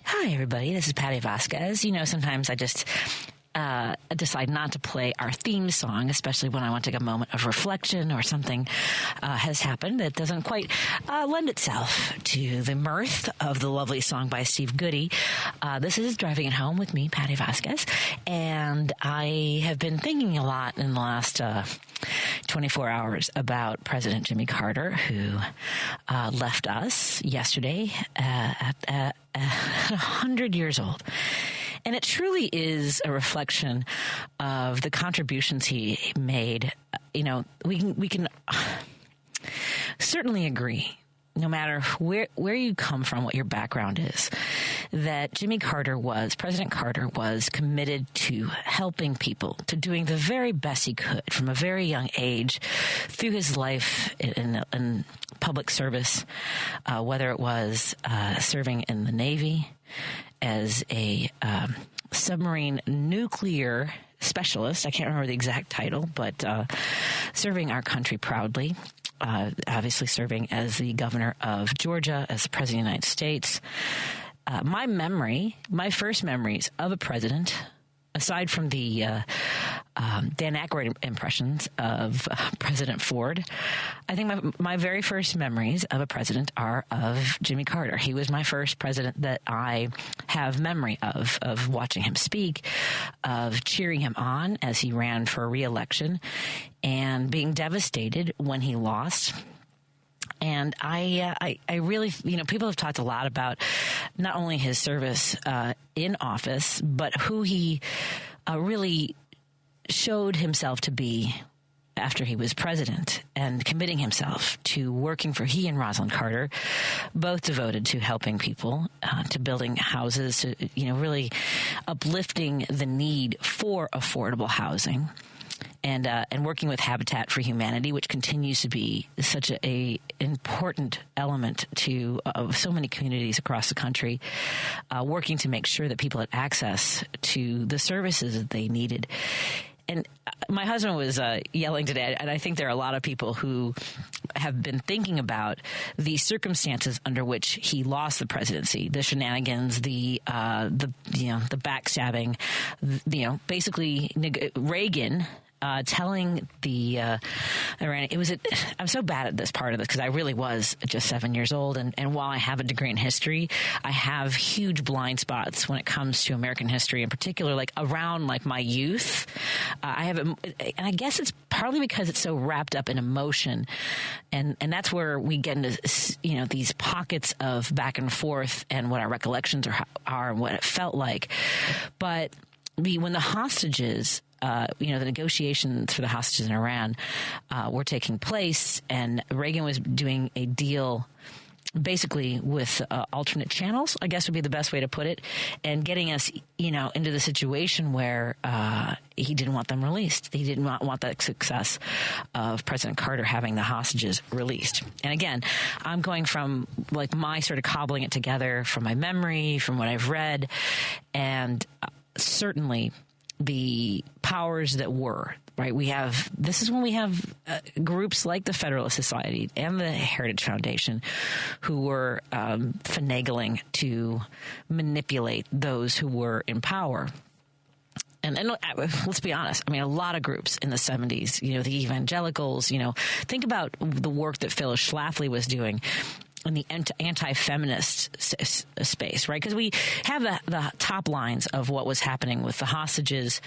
Hi, everybody. This is Patti Vasquez. Sometimes I just decide not to play our theme song, especially when I want to take a moment of reflection or something has happened that doesn't quite lend itself to the mirth of the lovely song by Steve Goody. This is Driving It Home with me, Patti Vasquez, and I have been thinking a lot in the last 24 hours about President Jimmy Carter, who left us yesterday at 100 years old. And it truly is a reflection of the contributions he made. We can certainly agree, no matter where you come from, what your background is, that President Carter was committed to helping people, to doing the very best he could from a very young age through his life in public service, whether it was serving in the Navy as a submarine nuclear specialist. I can't remember the exact title, but serving our country proudly. Obviously serving as the governor of Georgia, as the president of the United States. My first memories of a president, aside from the Dan Aykroyd impressions of President Ford, I think my very first memories of a president are of Jimmy Carter. He was my first president that I have memory of watching him speak, of cheering him on as he ran for re-election, and being devastated when he lost. And I really, people have talked a lot about not only his service in office, but who he really showed himself to be after he was president, and committing himself to working for he and Rosalind Carter, both devoted to helping people, to building houses, to, really uplifting the need for affordable housing. And working with Habitat for Humanity, which continues to be such a important element to so many communities across the country, working to make sure that people had access to the services that they needed. And my husband was yelling today, and I think there are a lot of people who have been thinking about the circumstances under which he lost the presidency, the shenanigans, the backstabbing, basically Reagan. Telling the Iran, I'm so bad at this part of this because I really was just 7 years old, and while I have a degree in history, I have huge blind spots when it comes to American history, in particular, around my youth. And I guess it's partly because it's so wrapped up in emotion, and that's where we get into these pockets of back and forth and what our recollections are and what it felt like. But when the hostages. The negotiations for the hostages in Iran were taking place, and Reagan was doing a deal basically with alternate channels, I guess would be the best way to put it, and getting us, into the situation where he didn't want them released. He did not want the success of President Carter having the hostages released. And again, I'm going from my sort of cobbling it together from my memory, from what I've read, and certainly the powers that were, right? This is when we have groups like the Federalist Society and the Heritage Foundation who were finagling to manipulate those who were in power. And let's be honest, a lot of groups in the 70s, the evangelicals, think about the work that Phyllis Schlafly was doing in the anti-feminist space, right? Because we have the top lines of what was happening with the hostages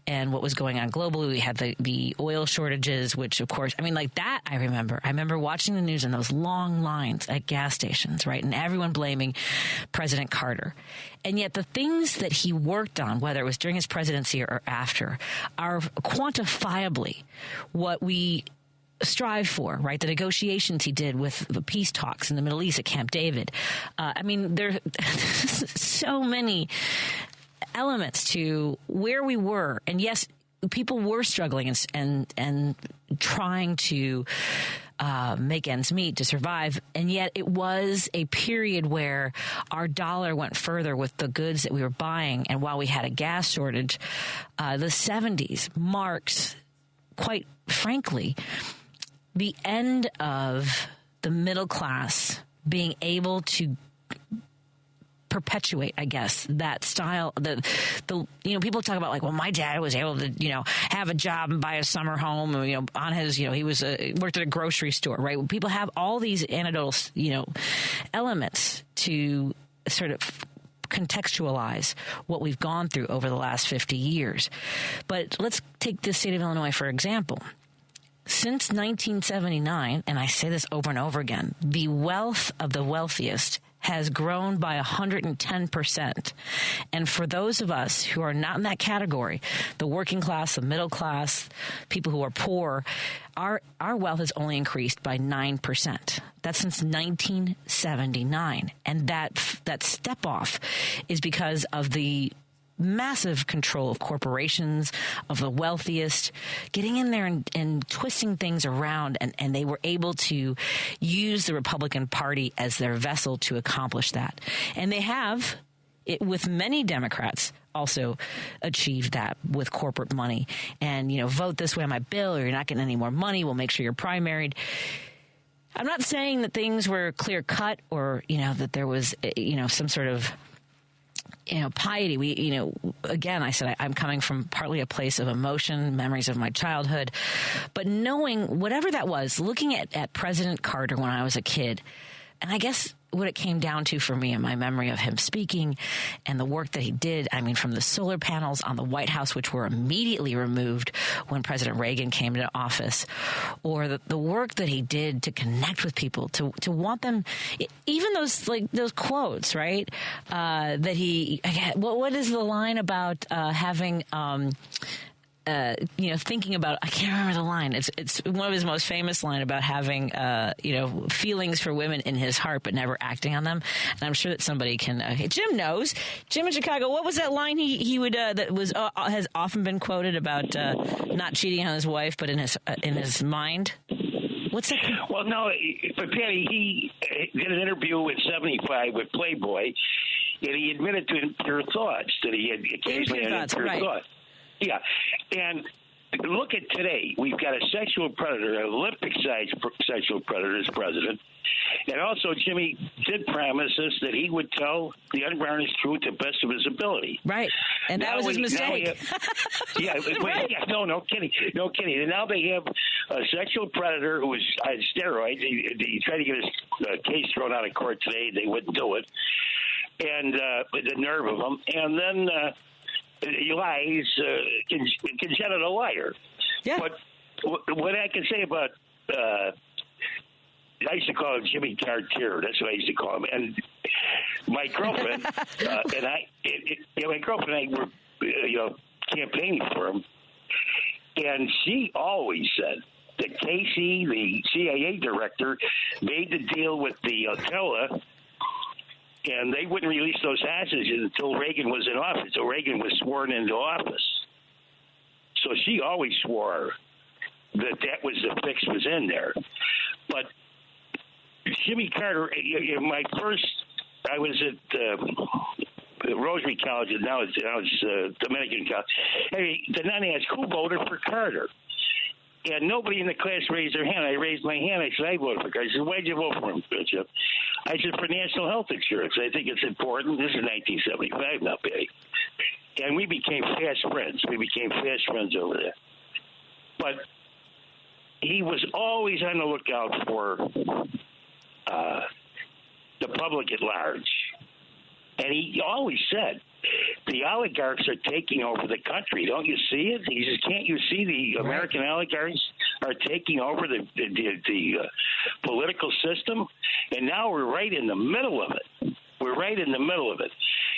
and what was going on globally. We had the oil shortages, which, of course, that I remember. I remember watching the news and those long lines at gas stations, right? And everyone blaming President Carter. And yet the things that he worked on, whether it was during his presidency or after, are quantifiably what we strive for, right? The negotiations he did with the peace talks in the Middle East at Camp David. There's so many elements to where we were. And yes, people were struggling and trying to make ends meet to survive. And yet it was a period where our dollar went further with the goods that we were buying. And while we had a gas shortage, the 70s marks, quite frankly, the end of the middle class being able to perpetuate, I guess, that style. The people talk about like, well, my dad was able to, have a job and buy a summer home, on his, he was worked at a grocery store, right? People have all these anecdotal, elements to sort of contextualize what we've gone through over the last 50 years. But let's take the state of Illinois, for example. Since 1979, and I say this over and over again, the wealth of the wealthiest has grown by 110%. And for those of us who are not in that category, the working class, the middle class, people who are poor, our wealth has only increased by 9%. That's since 1979. And that step off is because of the massive control of corporations, of the wealthiest, getting in there and twisting things around. And they were able to use the Republican Party as their vessel to accomplish that. And they have, with many Democrats, also achieved that with corporate money. And, vote this way on my bill, or you're not getting any more money. We'll make sure you're primaried. I'm not saying that things were clear cut or, that there was, some sort of piety. Again, I said I'm coming from partly a place of emotion, memories of my childhood, but knowing whatever that was, looking at President Carter when I was a kid, and I guess what it came down to for me and my memory of him speaking and the work that he did, from the solar panels on the White House, which were immediately removed when President Reagan came into office, or the work that he did to connect with people, to want them, even those quotes, right? That he, what is the line about having, thinking about, I can't remember the line. It's one of his most famous line about having, feelings for women in his heart, but never acting on them. And I'm sure that somebody can, Jim knows. Jim in Chicago, what was that line he would, that was, has often been quoted about, not cheating on his wife, but in his mind? What's that? Well, no, but Patty, he did an interview in '75 with Playboy, and he admitted to impure thoughts, that he had occasionally had impure thoughts. Yeah, and look at today. We've got a sexual predator, an Olympic-sized sexual predator as president. And also, Jimmy did promise us that he would tell the unvarnished truth to the best of his ability. Right, and that was his mistake. No kidding. And now they have a sexual predator who is on steroids. He tried to get his case thrown out of court today. They wouldn't do it. And the nerve of them. And then... he lies, congenital liar. Yeah. But what I can say about, I used to call him Jimmy Cartier. That's what I used to call him. And my girlfriend my girlfriend and I were, campaigning for him. And she always said that Casey, the CIA director, made the deal with the Otella, and they wouldn't release those hostages until Reagan was in office, until Reagan was sworn into office. So she always swore that was the fix was in there. But Jimmy Carter, I was at Rosary College, and now it's Dominican College. Hey, the nun asked, who voted for Carter? And nobody in the class raised their hand. I raised my hand. I said, I voted for Carter. I said, why'd you vote for him, Bishop? I said, for national health insurance. I think it's important. This is 1975, not big. And we became fast friends. Over there. But he was always on the lookout for the public at large. And he always said, the oligarchs are taking over the country. Don't you see it? He says, can't you see the American oligarchs are taking over the political system? And now we're right in the middle of it.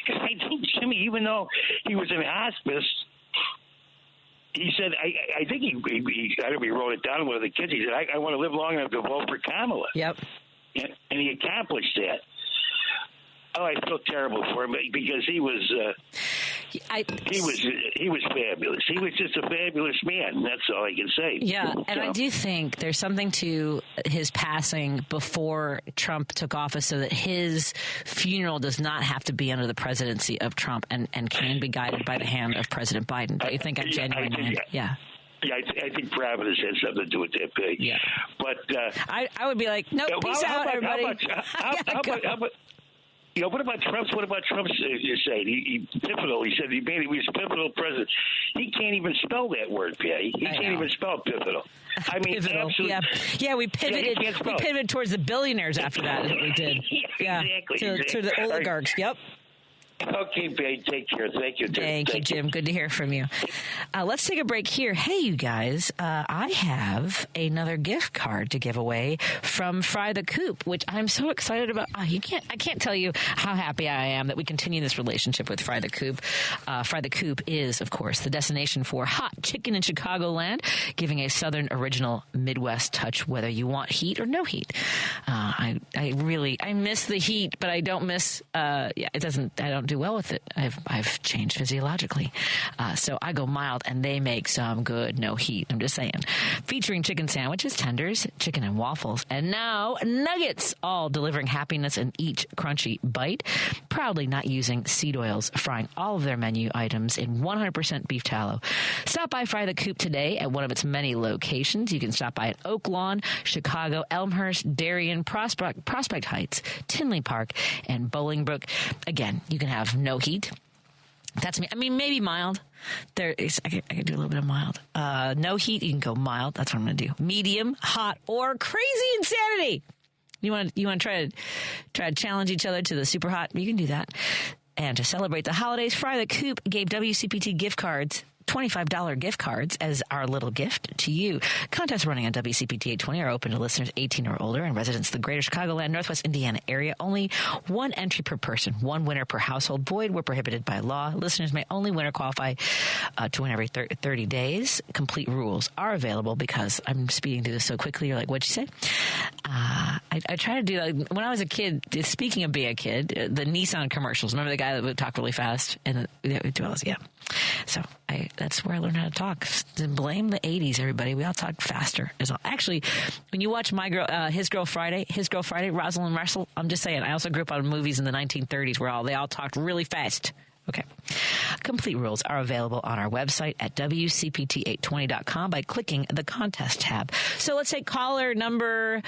Because I think Jimmy, even though he was in hospice, he said, I think he I don't know if he wrote it down to one of the kids. He said, I want to live long enough to vote for Kamala. Yep. And he accomplished that. Oh, I feel terrible for him because he was fabulous. He was just a fabulous man. That's all I can say. Yeah, and I do think there's something to his passing before Trump took office, so that his funeral does not have to be under the presidency of Trump and can be guided by the hand of President Biden. Don't you think I'm genuine? Yeah. Yeah, I think Providence had something to do with that pig. what about Trump's? What about Trump's saying? He pivotal. He said he was pivotal president. He can't even spell that word, Patty. He can't even spell pivotal. I mean, pivotal. absolutely. Yeah, we pivoted. Yeah, we pivoted towards the billionaires after that. We did. Yeah, exactly. To the oligarchs. Yep. Okay, babe. Take care. Thank you. Thank you, Jim. Good to hear from you. Let's take a break here. Hey, you guys, I have another gift card to give away from Fry the Coop, which I'm so excited about. I can't tell you how happy I am that we continue this relationship with Fry the Coop. Fry the Coop is, of course, the destination for hot chicken in Chicagoland, giving a Southern original Midwest touch, whether you want heat or no heat. I miss the heat, but I don't miss. I don't do well with it. I've changed physiologically. So I go mild, and they make some good no heat. I'm just saying. Featuring chicken sandwiches, tenders, chicken and waffles, and now nuggets, all delivering happiness in each crunchy bite. Proudly not using seed oils, frying all of their menu items in 100% beef tallow. Stop by Fry the Coop today at one of its many locations. You can stop by at Oak Lawn, Chicago, Elmhurst, Darien, Prospect Heights, Tinley Park, and Bolingbrook. Again, you can have no heat. That's me. I mean, maybe mild. I can do a little bit of mild. No heat, you can go mild. That's what I'm going to do. Medium, hot, or crazy insanity. You want to try to challenge each other to the super hot? You can do that. And to celebrate the holidays, Fry the Coop gave WCPT gift cards, $25 gift cards, as our little gift to you. Contests running on WCPT 820 are open to listeners 18 or older and residents of the greater Chicagoland, Northwest Indiana area. Only one entry per person, one winner per household. Void where prohibited by law. Listeners may only win or qualify to win every 30 days. Complete rules are available because I'm speeding through this so quickly. You're like, what'd you say? I try to do, when I was a kid, speaking of being a kid, the Nissan commercials. Remember the guy that would talk really fast? And yeah. So that's where I learned how to talk. Blame the 80s, everybody. We all talk faster. Actually, when you watch His Girl Friday, Rosalind Russell, I'm just saying, I also grew up on movies in the 1930s where they all talked really fast. Okay. Complete rules are available on our website at WCPT820.com by clicking the contest tab. So let's take caller number,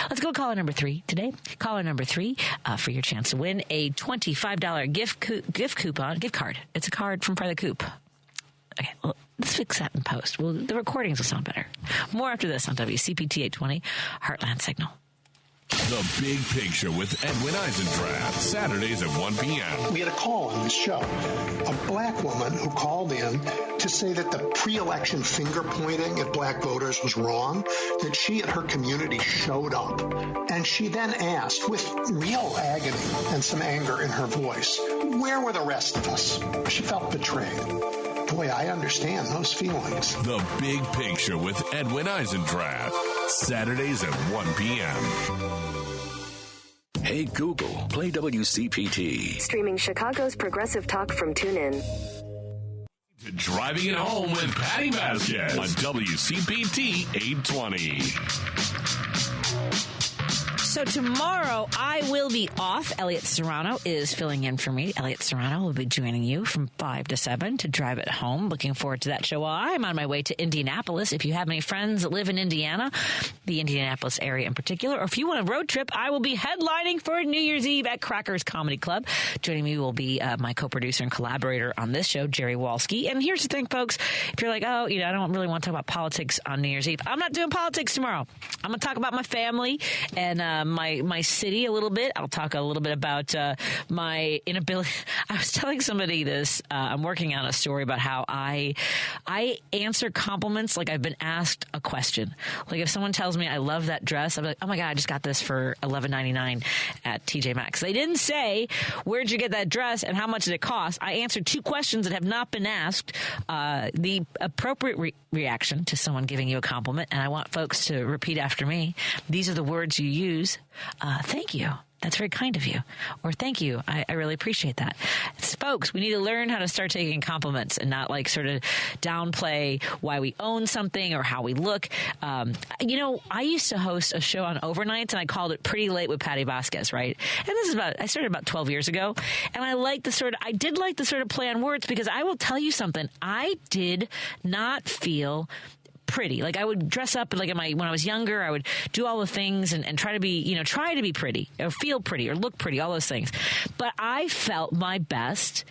let's go caller number 3 today. Caller number 3 for your chance to win a $25 gift card. It's a card from Fry the Coop. Okay, well, let's fix that in post. Well, the recordings will sound better. More after this on WCPT 820 Heartland Signal. The Big Picture with Edwin Eisendrath, Saturdays at 1 p.m. We had a call on this show. A black woman who called in to say that the pre-election finger pointing at black voters was wrong, that she and her community showed up. And she then asked, with real agony and some anger in her voice, where were the rest of us? She felt betrayed. Boy, I understand those feelings. The Big Picture with Edwin Eisendrath, Saturdays at 1 p.m. Hey Google, play WCPT. Streaming Chicago's progressive talk from TuneIn. Driving it home with Patti Vasquez on WCPT 820. So tomorrow I will be off. Elliot Serrano is filling in for me. Elliot Serrano will be joining you from 5 to 7 to drive it home. Looking forward to that show. While I'm on my way to Indianapolis. If you have any friends that live in Indiana, the Indianapolis area in particular, or if you want a road trip, I will be headlining for New Year's Eve at Crackers Comedy Club. Joining me will be my co-producer and collaborator on this show, Jerry Walski. And here's the thing, folks. If you're like, I don't really want to talk about politics on New Year's Eve, I'm not doing politics tomorrow. I'm going to talk about my family and my city a little bit. I'll talk a little bit about my inability. I was telling somebody this. I'm working on a story about how I answer compliments like I've been asked a question. Like if someone tells me I love that dress, I'm like, oh my God, I just got this for $11.99 at TJ Maxx. They didn't say, where'd you get that dress and how much did it cost? I answered 2 questions that have not been asked. The appropriate reaction to someone giving you a compliment, and I want folks to repeat after me. These are the words you use. Thank you. That's very kind of you. Or thank you. I really appreciate that. Folks, we need to learn how to start taking compliments and not sort of downplay why we own something or how we look. I used to host a show on overnights and I called it Pretty Late with Patti Vasquez, right? And I started about 12 years ago. And I did like the sort of play on words because I will tell you something. I did not feel pretty. Like I would dress up like when I was younger, I would do all the things and try to be pretty or feel pretty or look pretty, all those things. But I felt my best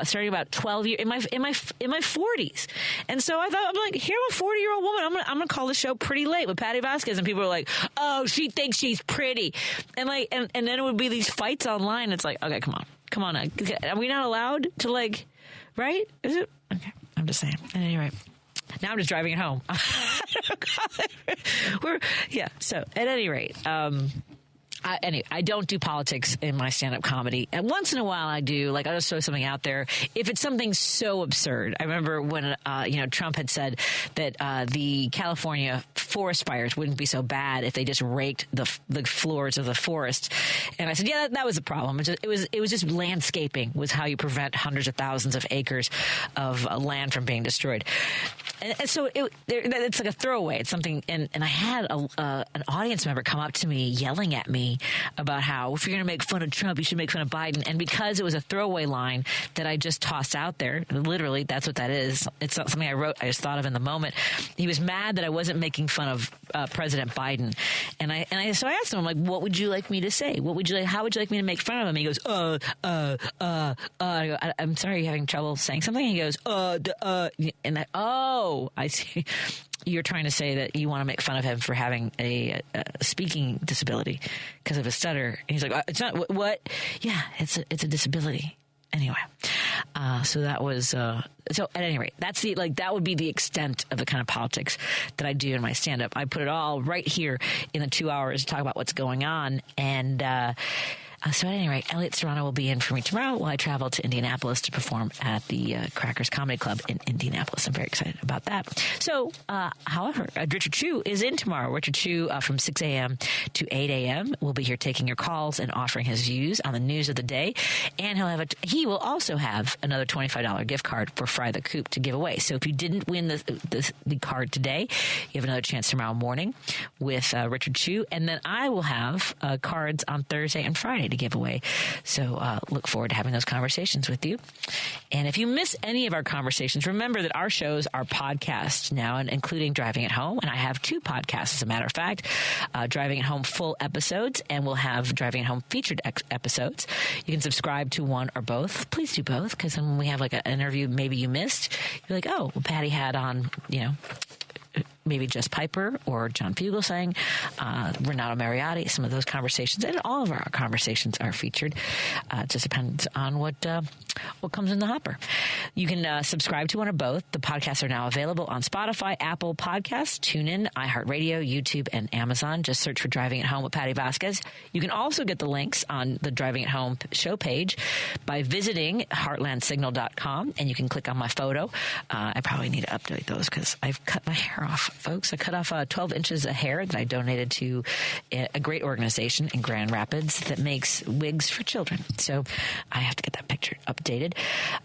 starting about 12 years in my 40s. And so I thought, I'm like, here I'm a 40-year-old woman. I'm gonna call the show Pretty Late with Patti Vasquez, and people are like, oh, she thinks she's pretty, and like, and then it would be these fights online. It's like, okay, come on, are we not allowed to like, right? Is it okay? I'm just saying. At any rate. Now I'm just driving it home. So at any rate, I don't do politics in my stand-up comedy. And once in a while I do. Like, I'll just throw something out there. If it's something so absurd. I remember when, Trump had said that the California forest fires wouldn't be so bad if they just raked the floors of the forest. And I said, yeah, that was the problem. It was just landscaping was how you prevent hundreds of thousands of acres of land from being destroyed. And so it's like a throwaway. It's something. And I had an audience member come up to me yelling at me about how if you're going to make fun of Trump, you should make fun of Biden. And because it was a throwaway line that I just tossed out there, literally, that's what that is. It's not something I wrote. I just thought of in the moment. He was mad that I wasn't making fun of President Biden. So I asked him, I'm like, what would you like me to say? How would you like me to make fun of him? He goes, I go, I'm sorry, you're having trouble saying something? He goes, I see. You're trying to say that you want to make fun of him for having a speaking disability because of a stutter. And he's like, it's not what? Yeah, it's a disability. Anyway, so that was so. At any rate, that would be the extent of the kind of politics that I do in my stand-up. I put it all right here in the 2 hours to talk about what's going on. And so at any rate, Elliot Serrano will be in for me tomorrow while I travel to Indianapolis to perform at the Crackers Comedy Club in Indianapolis. I'm very excited about that. So, however, Richard Chu is in tomorrow. Richard Chu from 6 a.m. to 8 a.m. will be here taking your calls and offering his views on the news of the day. And he will also have another $25 gift card for Fry the Coop to give away. So if you didn't win the card today, you have another chance tomorrow morning with Richard Chu. And then I will have cards on Thursday and Friday to give away. So look forward to having those conversations with you. And if you miss any of our conversations, remember that our shows are podcasts now, and including Driving at Home. And I have 2 podcasts, as a matter of fact, Driving at Home full episodes, and we'll have Driving at Home featured episodes. You can subscribe to one or both. Please do both, because then when we have like an interview maybe you missed, you're like, oh, well, Patty had on, maybe Jess Piper or John Fugelsang, Renato Mariotti, some of those conversations. And all of our conversations are featured. It just depends on what comes in the hopper. You can subscribe to one or both. The podcasts are now available on Spotify, Apple Podcasts, TuneIn, iHeartRadio, YouTube, and Amazon. Just search for Driving at Home with Patti Vasquez. You can also get the links on the Driving at Home show page by visiting heartlandsignal.com, and you can click on my photo. I probably need to update those because I've cut my hair off, folks. I cut off 12 inches of hair that I donated to a great organization in Grand Rapids that makes wigs for children. So I have to get that picture updated.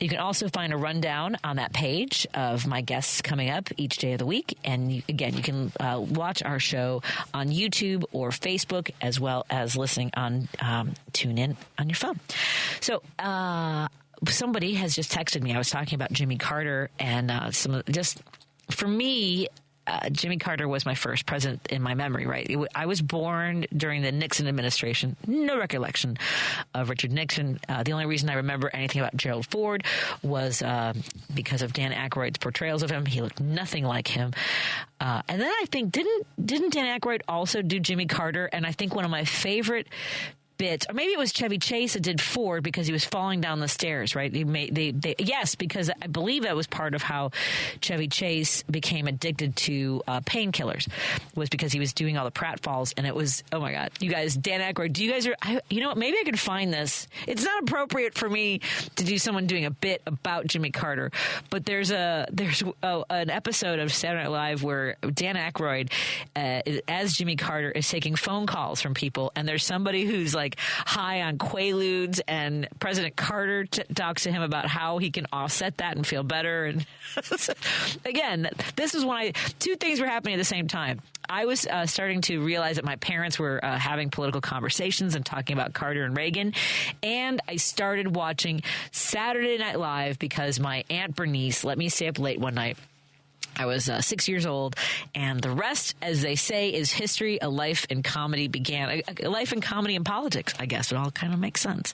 You can also find a rundown on that page of my guests coming up each day of the week. And you can watch our show on YouTube or Facebook, as well as listening on TuneIn on your phone. So, somebody has just texted me. I was talking about Jimmy Carter and for me, Jimmy Carter was my first president in my memory, right? I was born during the Nixon administration. No recollection of Richard Nixon. The only reason I remember anything about Gerald Ford was because of Dan Aykroyd's portrayals of him. He looked nothing like him. And then I think, didn't Dan Aykroyd also do Jimmy Carter? And I think one of my favorite bits, or maybe it was Chevy Chase that did Ford because he was falling down the stairs, right? Yes, because I believe that was part of how Chevy Chase became addicted to painkillers, was because he was doing all the pratfalls, and it was, oh my God, you guys, Dan Aykroyd, you know what, maybe I could find this. It's not appropriate for me to do someone doing a bit about Jimmy Carter, but there's an episode of Saturday Night Live where Dan Aykroyd, as Jimmy Carter, is taking phone calls from people, and there's somebody who's like high on Quaaludes, and President Carter talks to him about how he can offset that and feel better. And again, this is when two things were happening at the same time. I was starting to realize that my parents were having political conversations and talking about Carter and Reagan. And I started watching Saturday Night Live because my Aunt Bernice let me stay up late one night I was 6 years old, and the rest, as they say, is history. A life in comedy began. A life in comedy and politics, I guess. It all kind of makes sense.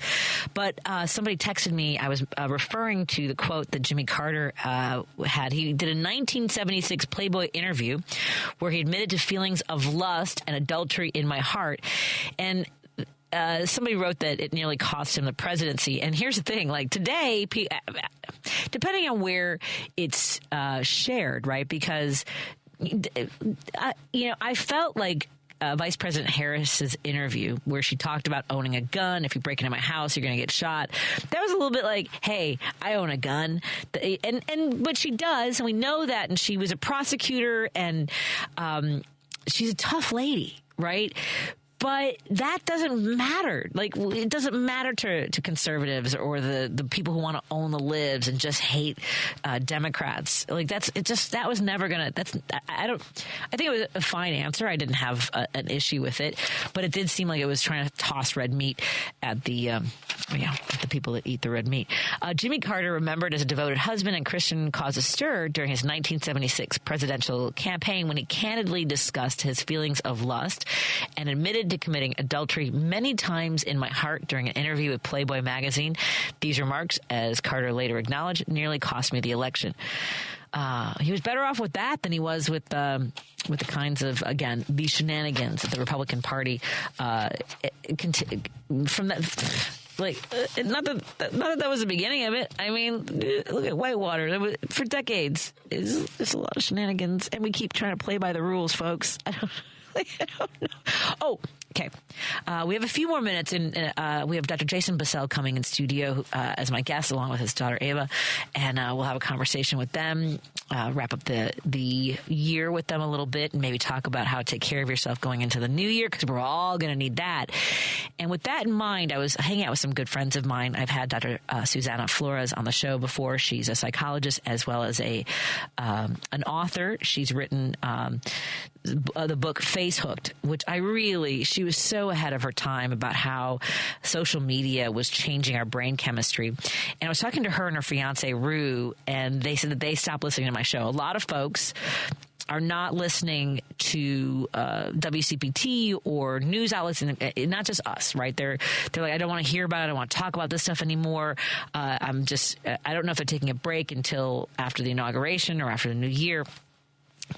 But somebody texted me. I was referring to the quote that Jimmy Carter had. He did a 1976 Playboy interview where he admitted to feelings of lust and adultery in my heart. And somebody wrote that it nearly cost him the presidency. And here's the thing, like today, depending on where it's shared, right? Because, I felt like Vice President Harris's interview where she talked about owning a gun. If you break into my house, you're going to get shot. That was a little bit like, hey, I own a gun. But she does, and we know that. And she was a prosecutor, and she's a tough lady, right? But that doesn't matter. Like, it doesn't matter to conservatives or the people who want to own the libs and just hate Democrats. Like, that was never going to, I think it was a fine answer. I didn't have an issue with it, but it did seem like it was trying to toss red meat at the people that eat the red meat. Jimmy Carter, remembered as a devoted husband and Christian, caused a stir during his 1976 presidential campaign when he candidly discussed his feelings of lust and admitted to committing adultery many times in my heart during an interview with Playboy magazine. These remarks, as Carter later acknowledged, nearly cost me the election. He was better off with that than he was with the kinds of, again, these shenanigans that the Republican Party from that. Like, not that was the beginning of it. I mean, look at Whitewater. For decades, it's a lot of shenanigans, and we keep trying to play by the rules, folks. I don't know. Oh, okay. We have a few more minutes, and we have Dr. Jason Bissell coming in studio as my guest, along with his daughter Ava, and we'll have a conversation with them, wrap up the year with them a little bit, and maybe talk about how to take care of yourself going into the new year, because we're all going to need that. And with that in mind, I was hanging out with some good friends of mine. I've had Dr. Susana Flores on the show before. She's a psychologist as well as an author. She's written the book Face Hooked, which she was so ahead of her time about how social media was changing our brain chemistry. And I was talking to her and her fiance, Rue, and they said that they stopped listening to my show. A lot of folks are not listening to WCPT or news outlets, and not just us, right? They're like, I don't want to hear about it. I don't want to talk about this stuff anymore. I don't know if they're taking a break until after the inauguration or after the new year.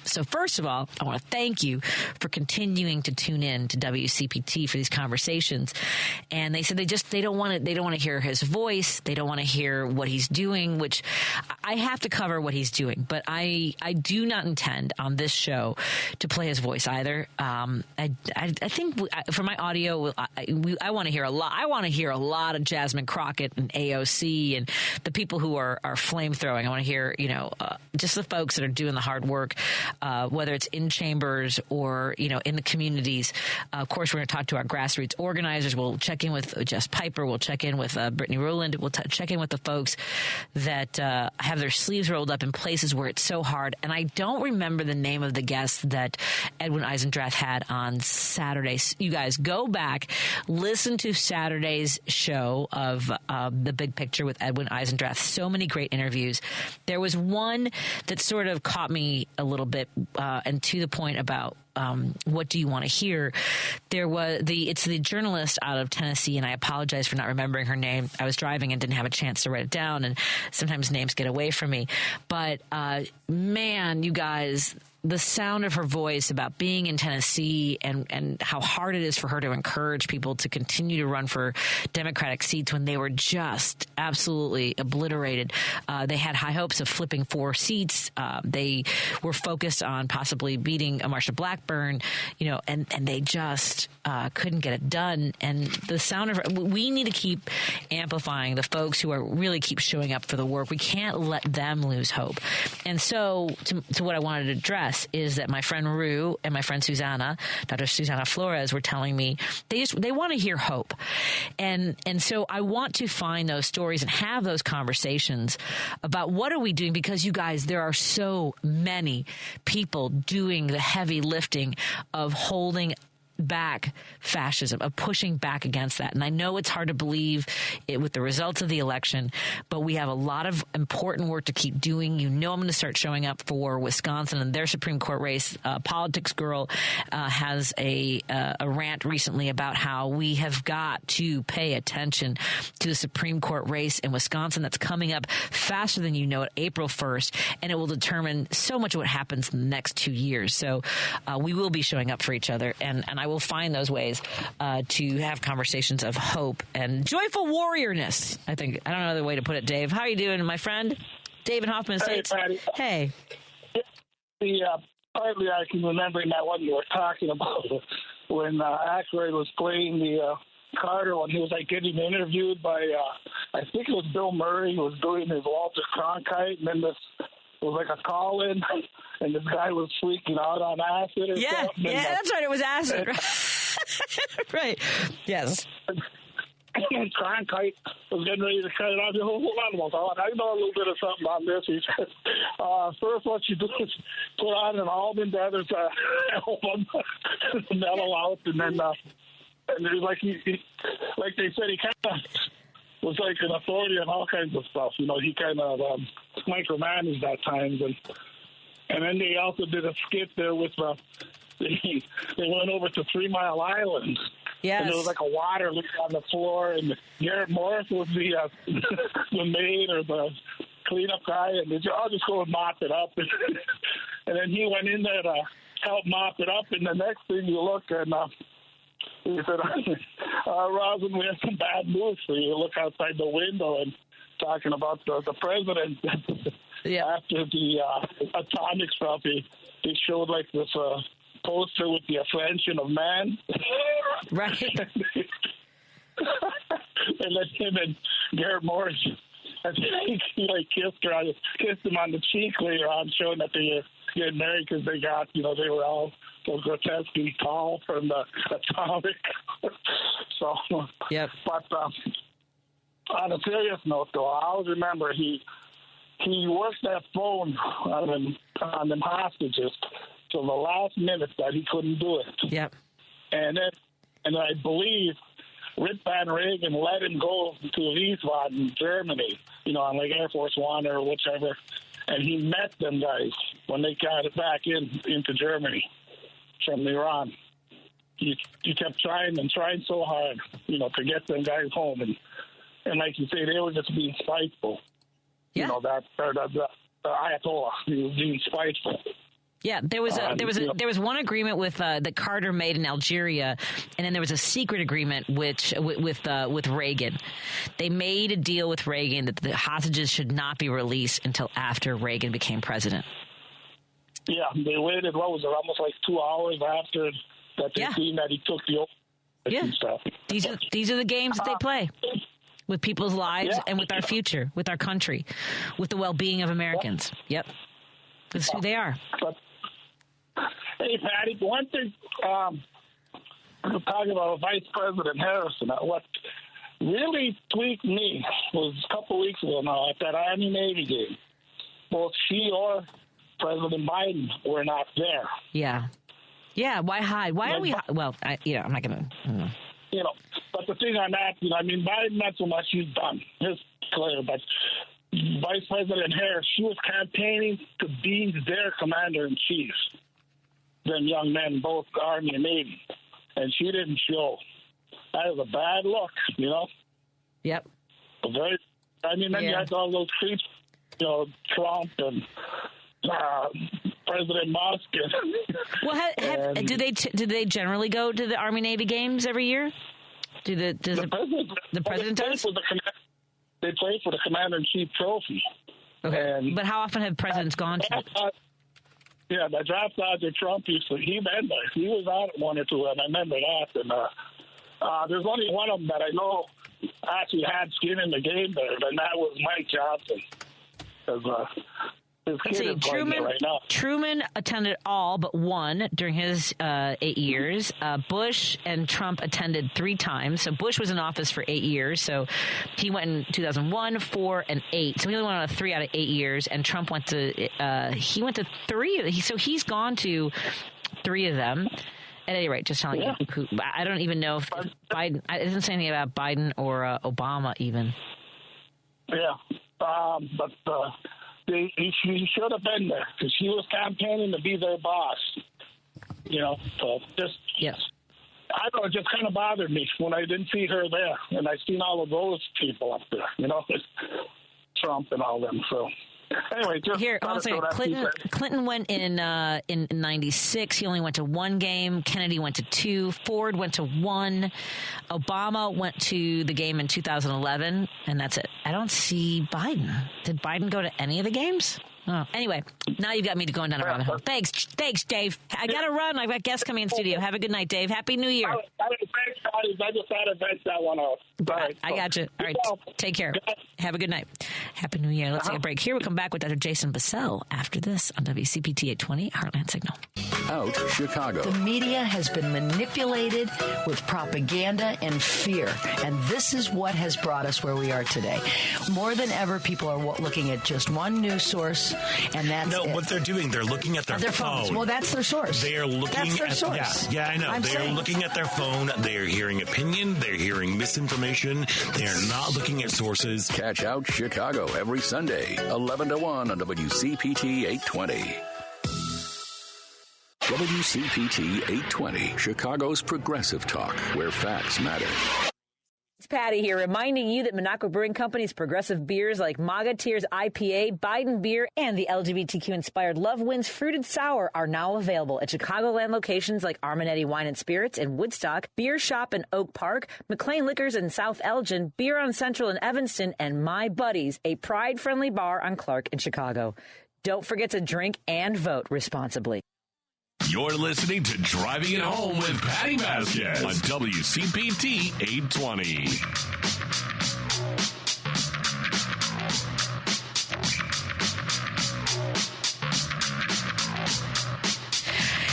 So first of all, I want to thank you for continuing to tune in to WCPT for these conversations. And they said they don't want to hear his voice. They don't want to hear what he's doing, which I have to cover what he's doing. But I do not intend on this show to play his voice either. I think for my audio, I want to hear a lot. I want to hear a lot of Jasmine Crockett and AOC and the people who are flame throwing. I want to hear, just the folks that are doing the hard work. Whether it's in chambers or, in the communities. Of course, we're going to talk to our grassroots organizers. We'll check in with Jess Piper. We'll check in with Brittany Rowland. We'll check in with the folks that have their sleeves rolled up in places where it's so hard. And I don't remember the name of the guest that Edwin Eisendrath had on Saturday. You guys go back, listen to Saturday's show of The Big Picture with Edwin Eisendrath. So many great interviews. There was one that sort of caught me a little bit, and to the point about what do you want to hear. It's the journalist out of Tennessee, and I apologize for not remembering her name. I was driving and didn't have a chance to write it down, and sometimes names get away from me. But man, you guys, the sound of her voice about being in Tennessee and how hard it is for her to encourage people to continue to run for Democratic seats when they were just absolutely obliterated. They had high hopes of flipping 4 seats. They were focused on possibly beating Marsha Blackburn, and they just couldn't get it done. And the sound of her, we need to keep amplifying the folks who are really keep showing up for the work. We can't let them lose hope. And so to what I wanted to address is that my friend Rue and my friend Susana, Dr. Susana Flores, were telling me they want to hear hope. And so I want to find those stories and have those conversations about what are we doing, because you guys, there are so many people doing the heavy lifting of holding back fascism, of pushing back against that. And I know it's hard to believe it with the results of the election, but we have a lot of important work to keep doing. You know, I'm going to start showing up for Wisconsin and their Supreme Court race. Politics Girl has a rant recently about how we have got to pay attention to the Supreme Court race in Wisconsin that's coming up faster than you know it, April 1st, and it will determine so much of what happens in the next 2 years. So we will be showing up for each other, and I will find those ways to have conversations of hope and joyful warriorness. I think, I don't know the way to put it, Dave. How are you doing, my friend? David Hoffman Estates. Hey. Partly I can remember that one you were talking about when Aykroyd was playing the Carter when he was getting interviewed by I think it was Bill Murray who was doing his Walter Cronkite, and then this was like a call-in, and this guy was freaking out on acid or something. Yeah, that's right. It was acid. Right. Yes. And Cronkite was getting ready to cut it off. Hold on, I know a little bit of something on this. He said, first what you do is put on an Allman Brothers album, mellow out, and then and it was like like they said, he kind of was like an authority on all kinds of stuff. You know, he kind of micromanaged at times, and then they also did a skit there with they went over to 3 Mile Island. Yes. And there was like a water leak on the floor, and Garrett Morris was the maid or the cleanup guy, and I'll just go and mop it up. And then he went in there to help mop it up, and the next thing you look, and he said, Rosin, we have some bad news for you. Look outside the window, and talking about the president. After the atomic stuff, he showed like this poster with the ascension of man. Right. And then him and Garrett Morris, I think he kissed him on the cheek later on, showing that they were getting married because they got, they were all so grotesquely tall from the atomic. So, yep. But on a serious note, though, I always remember he worked that phone on them hostages till the last minute that he couldn't do it. Yep. And I believe Rip Van Reagan let him go to Wiesbaden in Germany, on like Air Force One or whichever, and he met them guys when they got it back into Germany from Iran. He kept trying so hard, to get them guys home, and like you say, they were just being spiteful. Yeah. The Ayatollah, he was being spiteful. Yeah, there was one agreement with that Carter made in Algeria, and then there was a secret agreement with Reagan. They made a deal with Reagan that the hostages should not be released until after Reagan became president. Yeah, they waited. What was it? Almost like 2 hours after that they seen that he took the oath and stuff. These are the games that they play with people's lives and with our future, with our country, with the well-being of Americans. Yep, that's who they are. Hey, Patty, one thing, talking about Vice President Harrison, what really tweaked me was a couple of weeks ago now at that Army-Navy game. Both she or President Biden were not there. Yeah. Yeah, why hide? Why are we well, I'm not going to... But the thing on that, Biden, not so much he's done. It's clear, but Vice President Harris, she was campaigning to be their commander-in-chief. Them young men, both Army and Navy, and she didn't show. That was a bad look, Yep. Then you had all those creeps, Trump and President Musk. Well, do they generally go to the Army Navy games every year? The president does? They play for the Commander-in-Chief trophy. Okay, but how often have presidents gone to it? Yeah, the draft dodger Trump he was out at one or two, and I remember that. And there's only one of them that I know actually had skin in the game there, and that was Mike Johnson. His kid is playing there right now. Truman attended all but one during his 8 years. Bush and Trump attended 3 times. So Bush was in office for 8 years. So he went in 2001, 4, and 8. So he only went on 3 out of 8 years. And Trump went to 3. So he's gone to 3 of them. any rate, just telling you who. I don't even know if Biden. It doesn't say anything about Biden or Obama even. Yeah, but she should have been there because she was campaigning to be their boss. So just I don't know, it just kind of bothered me when I didn't see her there, and I seen all of those people up there. Trump and all them. So. Anyway, here, also, Clinton went in 96. He only went to one game. Kennedy went to 2. Ford went to 1. Obama went to the game in 2011, and that's it. I don't see Biden. Did Biden go to any of the games? Oh, anyway, now you've got me going down a rabbit hole. Thanks, Dave. I got to run. I've got guests coming in studio. Have a good night, Dave. Happy New Year. Thanks, guys. I just had to vent that one out. Right, I got you. All right, take care. Have a good night. Happy New Year. Let's take a break. Here we come back with Dr. Jason Bassell after this on WCPT 820 Heartland Signal. Out Chicago. The media has been manipulated with propaganda and fear, and this is what has brought us where we are today. More than ever, people are looking at just one news source, and that's what they're doing, they're looking at their phones. Well, that's their source. They are looking that's their source. Yeah, I know. They are looking at their phone. They are hearing opinion. They're hearing misinformation. They are not looking at sources. Catch Out Chicago every Sunday, 11 to 1 on WCPT 820. WCPT 820, Chicago's progressive talk, where facts matter. It's Patty here, reminding you that Monaco Brewing Company's progressive beers like Maga Tears IPA, Biden Beer, and the LGBTQ-inspired Love Wins Fruited Sour are now available at Chicagoland locations like Armanetti Wine and Spirits in Woodstock, Beer Shop in Oak Park, McLean Liquors in South Elgin, Beer on Central in Evanston, and My Buddies, a pride-friendly bar on Clark in Chicago. Don't forget to drink and vote responsibly. You're listening to Driving It Home with Patti Vasquez on WCPT 820.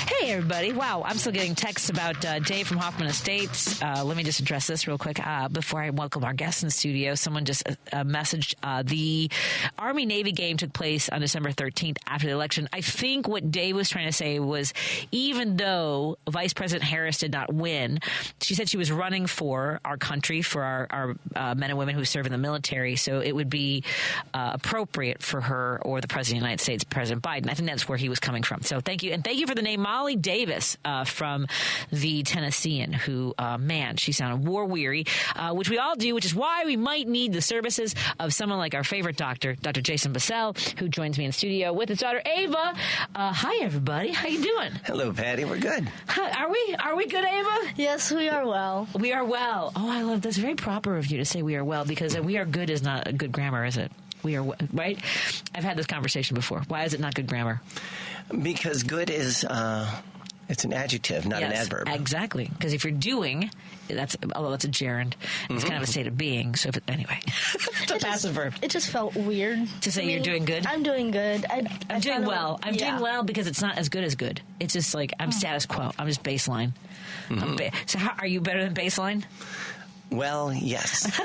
Hey, everybody. Wow, I'm still getting texts about Dave from Hoffman Estates. Let me just address this real quick before I welcome our guests in the studio. Someone just messaged the Army-Navy game took place on December 13th after the election. I think what Dave was trying to say was even though Vice President Harris did not win, she said she was running for our country, for our men and women who serve in the military, so it would be appropriate for her or the President of the United States, President Biden. I think that's where he was coming from. So thank you. And thank you for the name Molly Davis from the Tennessean who, she sounded war-weary, which we all do, which is why we might need the services of someone like our favorite doctor, Dr. Jason Bassell, who joins me in studio with his daughter, Ava. Hi, everybody. How you doing? Hello, Patty. We're good. Are we good, Ava? Yes, we are well. We are well. Oh, I love that's very proper of you to say we are well, because we are good is not a good grammar, is it? We are, right? I've had this conversation before. Why is it not good grammar? Because good is, it's an adjective, not an adverb. Exactly. Because if you're doing, although that's a gerund, it's kind of a state of being. So anyway, it's a passive verb. It just felt weird to say you're doing good. I'm doing good. I'm doing well. I'm doing well because it's not as good as good. It's just like I'm status quo. I'm just baseline. So are you better than baseline? Well, yes.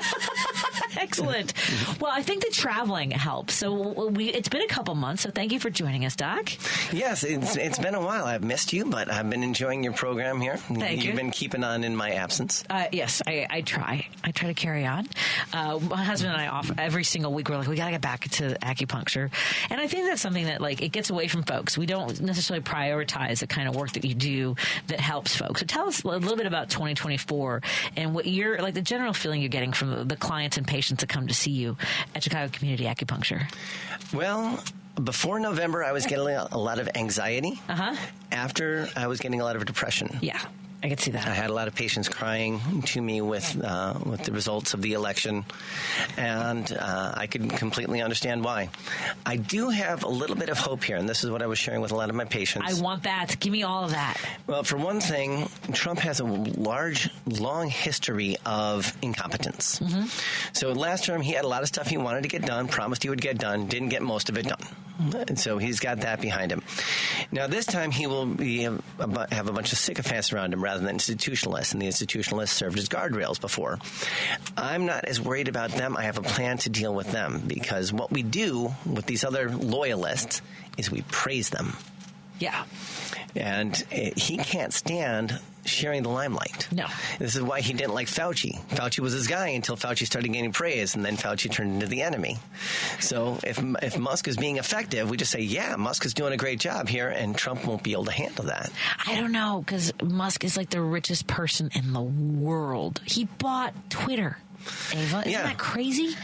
Excellent. Well, I think the traveling helps. So it's been a couple months, so thank you for joining us, Doc. Yes, it's been a while. I've missed you, but I've been enjoying your program here. Thank you. You've been keeping on in my absence. Yes, I try. I try to carry on. My husband and I, every single week, we're like, we got to get back to acupuncture. And I think that's something that, it gets away from folks. We don't necessarily prioritize the kind of work that you do that helps folks. So tell us a little bit about 2024 and what you're, the general feeling you're getting from the clients and patients that come to see you at Chicago Community Acupuncture. Well, before November, I was getting a lot of anxiety. After, I was getting a lot of depression. Yeah. I could see that. I had a lot of patients crying to me with the results of the election, and I could completely understand why. I do have a little bit of hope here, and this is what I was sharing with a lot of my patients. I want that. Give me all of that. Well, for one thing, Trump has a long history of incompetence. So last term, he had a lot of stuff he wanted to get done, promised he would get done, didn't get most of it done. And so he's got that behind him. Now, this time he will have a bunch of sycophants around him rather than institutionalists, and the institutionalists served as guardrails before. I'm not as worried about them. I have a plan to deal with them, because what we do with these other loyalists is we praise them. Yeah. And he can't stand sharing the limelight. No. This is why he didn't like Fauci. Fauci was his guy until Fauci started gaining praise, and then Fauci turned into the enemy. So if Musk is being effective, we just say, yeah, Musk is doing a great job here, and Trump won't be able to handle that. I don't know, because Musk is like the richest person in the world. He bought Twitter. Ava, isn't that crazy?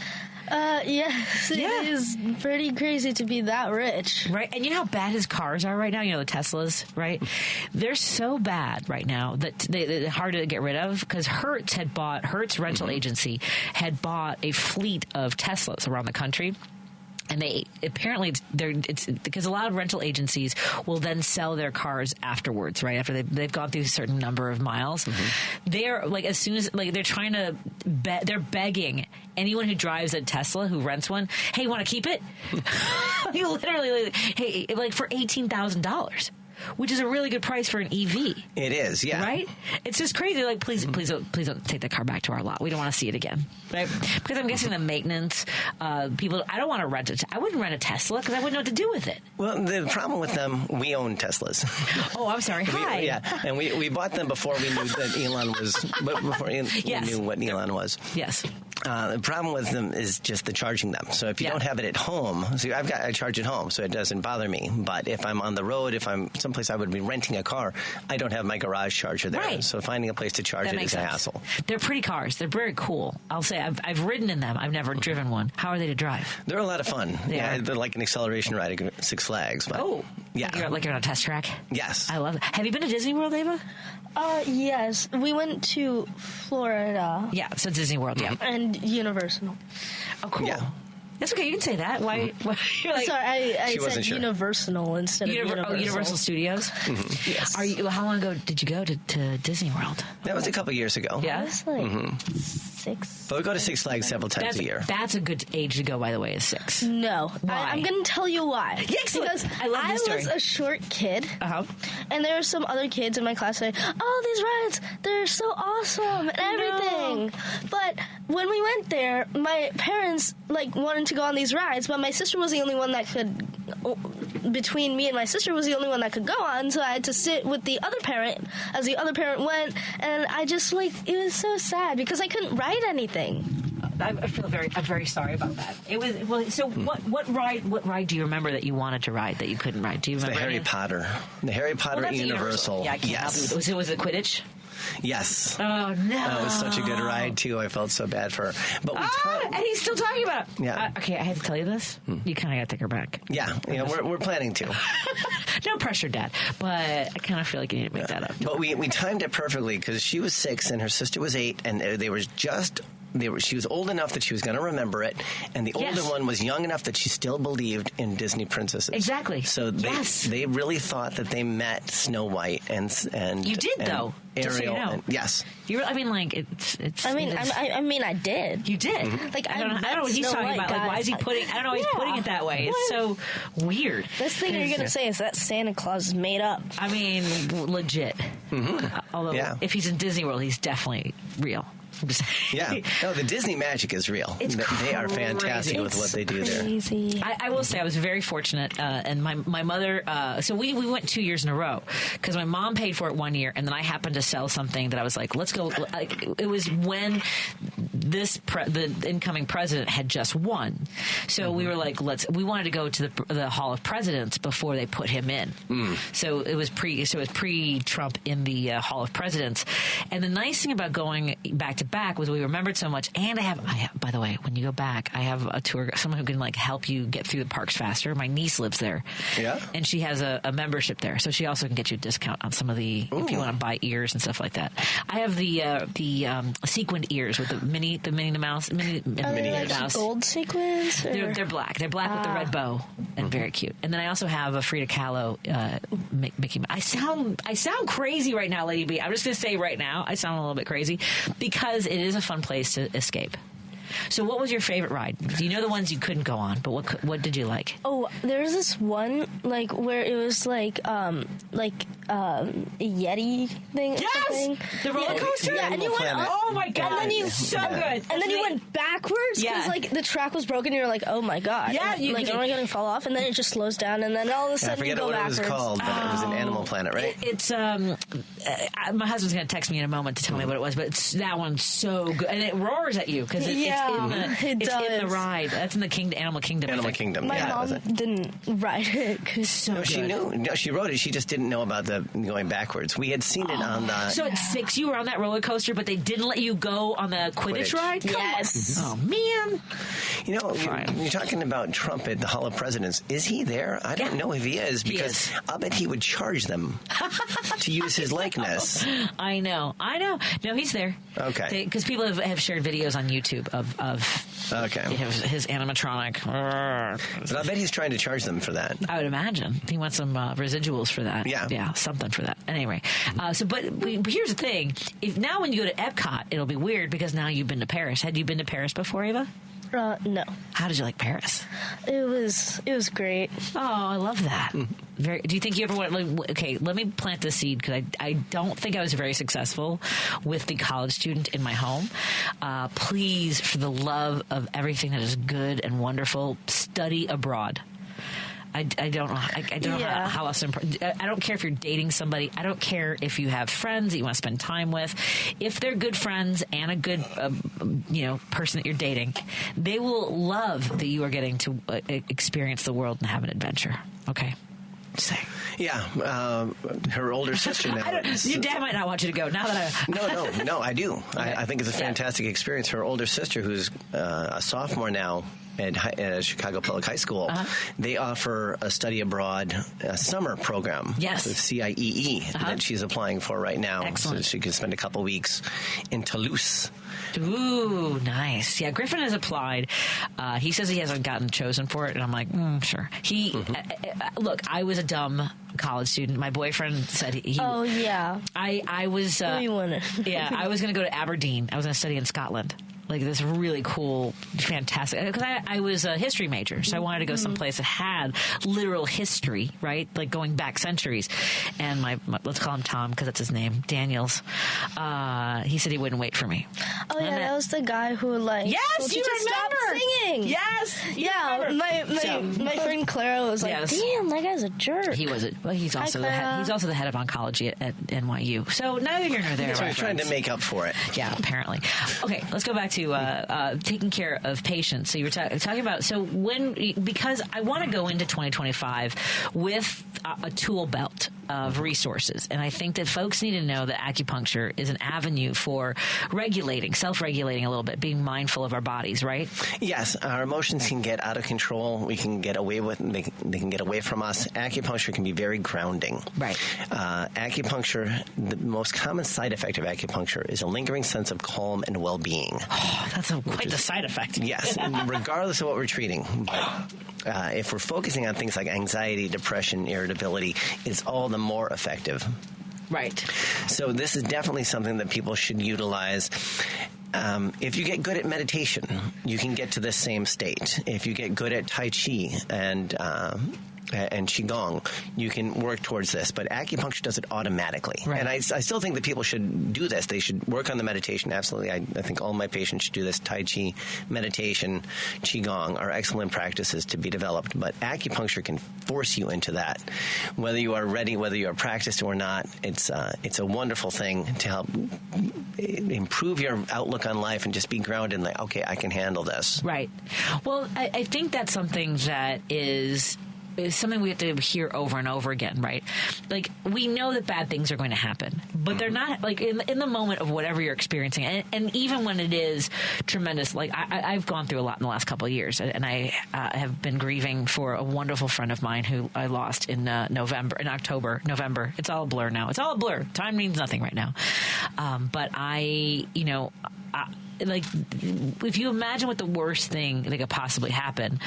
Yes, it is pretty crazy to be that rich. Right, and you know how bad his cars are right now? You know, the Teslas, right? They're so bad right now that they're hard to get rid of, because Hertz rental agency had bought a fleet of Teslas around the country. And they apparently it's because a lot of rental agencies will then sell their cars afterwards, right? After they've gone through a certain number of miles. They're like, as soon as they're trying to they're begging anyone who drives a Tesla who rents one, hey, you want to keep it? You literally, hey, like for $18,000. Which is a really good price for an EV. It is, yeah. Right? It's just crazy. They're like, please don't take the car back to our lot. We don't want to see it again. Right? Because I'm guessing the maintenance, people, I don't want to rent it. I wouldn't rent a Tesla because I wouldn't know what to do with it. Well, the problem with them, we own Teslas. Oh, I'm sorry. Hi. And we bought them before we knew that Elon was, before we knew what Elon was. Yes. The problem with them is just the charging them. So if you don't have it at home, I charge at home, so it doesn't bother me. But if I'm on the road, if I'm someplace I would be renting a car, I don't have my garage charger there. Right. So finding a place to charge it is a hassle. They're pretty cars. They're very cool. I'll say I've ridden in them. I've never driven one. How are they to drive? They're a lot of fun. They're like an acceleration ride at Six Flags. But, yeah. Like you're on a test track? Yes. I love it. Have you been to Disney World, Ava? Yes. We went to Florida. Yeah, so Disney World, yeah. And Universal. Oh, cool. Yeah. That's okay. You can say that. Why you're like, sorry, I said Universal instead of Universal. Oh, Universal Studios? Yes. How long ago did you go to Disney World? That was a couple years ago. Yeah? It was like 6. But we go to Six Flags several times a year. That's a good age to go, by the way, is 6. No. Why? I'm going to tell you why. Yeah, because I was a short kid, and there were some other kids in my class saying, oh, these rides, they're so awesome and everything. But when we went there, my parents wanted to go on these rides, but my sister was the only one that could, between me and my sister was the only one that could go on, so I had to sit with the other parent as the other parent went, and I just it was so sad because I couldn't ride anything. I'm very sorry about that. It was so. What ride do you remember that you wanted to ride that you couldn't ride? Do you remember the Harry Potter at Universal? Yeah, I can't help you. Was it Quidditch? Yes. Oh, no. That was such a good ride, too. I felt so bad for her. But and he's still talking about it. Yeah. Okay, I have to tell you this. You kind of got to take her back. Yeah, we're planning to. No pressure, Dad. But I kind of feel like you need to make that up. But we timed it perfectly because she was 6 and her sister was 8, and they were just... She was old enough that she was going to remember it, and the older one was young enough that she still believed in Disney princesses. Exactly. So they really thought that they met Snow White and you did though. Ariel. Just so you know. Yes. I did. You did. I don't know what he's talking about. Why is he putting? I don't know why he's putting it that way. It's so weird. This thing you're going to say is that Santa Claus is made up. I mean, legit. Although if he's in Disney World, he's definitely real. Yeah. No, the Disney magic is real. They are fantastic with what they do there. I will say I was very fortunate, and my mother. So we went 2 years in a row because my mom paid for it one year, and then I happened to sell something that I was like, let's go. It was when the incoming president had just won, so we were like, we wanted to go to the Hall of Presidents before they put him in. So it was pre-Trump in the Hall of Presidents, and the nice thing about going back to back was we remembered so much, and I have by the way, when you go back, I have a tour, someone who can help you get through the parks faster. My niece lives there, and she has a membership there, so she also can get you a discount on some of the if you want to buy ears and stuff like that. I have the sequined ears with the Minnie Mouse. Minnie Mouse. Gold sequins? They're black. They're black with the red bow, and very cute. And then I also have a Frida Kahlo Mickey Mouse. I sound crazy right now, Lady B. I'm just going to say right now, I sound a little bit crazy because it is a fun place to escape. So what was your favorite ride? You know the ones you couldn't go on, but what did you like? Oh, there was this one where it was Yeti thing. Or something. The roller coaster. Yeah, and you went up. Oh my god! And then you so good. And then you went backwards because like the track was broken. And you're like, oh my god. Yeah, am I going to fall off? And then it just slows down, and then all of a sudden you go backwards. I forget what it was called, but it was an Animal Planet, right? It's my husband's going to text me in a moment to tell me what it was, but that one's so good, and it roars at you because it's in the ride. That's in the Animal Kingdom. Animal Kingdom. My mom didn't ride it. No, she knew. No, she rode it. She just didn't know about the going backwards. We had seen it on the. So at 6, you were on that roller coaster, but they didn't let you go on the Quidditch ride. Yes. Oh man. You know, you're talking about Trump at the Hall of Presidents. Is he there? I don't know if he is because I bet he would charge them to use his likeness. I know. No, he's there. Okay. Because people have shared videos on YouTube of his animatronic. But I bet he's trying to charge them for that. I would imagine. He wants some residuals for that. Yeah, something for that. Anyway, but here's the thing. If now when you go to Epcot, it'll be weird because now you've been to Paris. Had you been to Paris before, Eva? No. How did you like Paris? It was great. Oh, I love that. Do you think you ever went? Okay, let me plant the seed because I don't think I was very successful with the college student in my home. Please, for the love of everything that is good and wonderful, study abroad. I don't know. I don't know how else. I don't care if you're dating somebody. I don't care if you have friends that you want to spend time with. If they're good friends and a good, person that you're dating, they will love that you are getting to experience the world and have an adventure. Okay. Say. Yeah, her older sister now. Your dad might not want you to go. Now that No, I do. Okay. I think it's a fantastic experience. Her older sister, who's a sophomore now at Chicago Public High School, they offer a study abroad summer program. Yes. With CIEE that she's applying for right now. Excellent. So she can spend a couple weeks in Toulouse. Ooh, nice. Yeah, Griffin has applied. He says he hasn't gotten chosen for it, and I'm like, sure. Look, I was a dumb college student. My boyfriend said he. Oh yeah. I was. I was going to go to Aberdeen. I was going to study in Scotland. Like this really cool, fantastic. Because I was a history major, so I wanted to go someplace that had literal history, right? Like going back centuries. And my let's call him Tom because that's his name, Daniels. He said he wouldn't wait for me. Oh yeah, that was the guy who Yes, you just remember stop singing. Yes, my friend Clara was like, damn, that guy's a jerk. He was. He's also the head of oncology at NYU. So neither here nor there. So he's trying to make up for it. Yeah, apparently. Okay, let's go back to taking care of patients. So you were talking about, because I want to go into 2025 with a tool belt of resources. And I think that folks need to know that acupuncture is an avenue for self-regulating a little bit, being mindful of our bodies, right? Yes, our emotions can get out of control. We can get away with them. They can get away from us. Acupuncture can be very grounding. Right. Acupuncture, the most common side effect of acupuncture is a lingering sense of calm and well-being. Oh, that's quite the side effect. Yes, regardless of what we're treating. But if we're focusing on things like anxiety, depression, irritability, it's all the more effective. Right. So this is definitely something that people should utilize. If you get good at meditation, you can get to this same state. If you get good at Tai Chi and Qigong, you can work towards this. But acupuncture does it automatically. Right. And I still think that people should do this. They should work on the meditation. Absolutely. I think all my patients should do this. Tai Chi, meditation, Qigong are excellent practices to be developed. But acupuncture can force you into that. Whether you are ready, whether you are practiced or not, it's a wonderful thing to help improve your outlook on life and just be grounded like, okay, I can handle this. Right. Well, I think that's something that is something we have to hear over and over again, right? Like, we know that bad things are going to happen, but they're not, like, in the moment of whatever you're experiencing, and even when it is tremendous, like, I've gone through a lot in the last couple of years, and I have been grieving for a wonderful friend of mine who I lost in November. It's all a blur now. It's all a blur. Time means nothing right now. But like, if you imagine what the worst thing that could possibly happen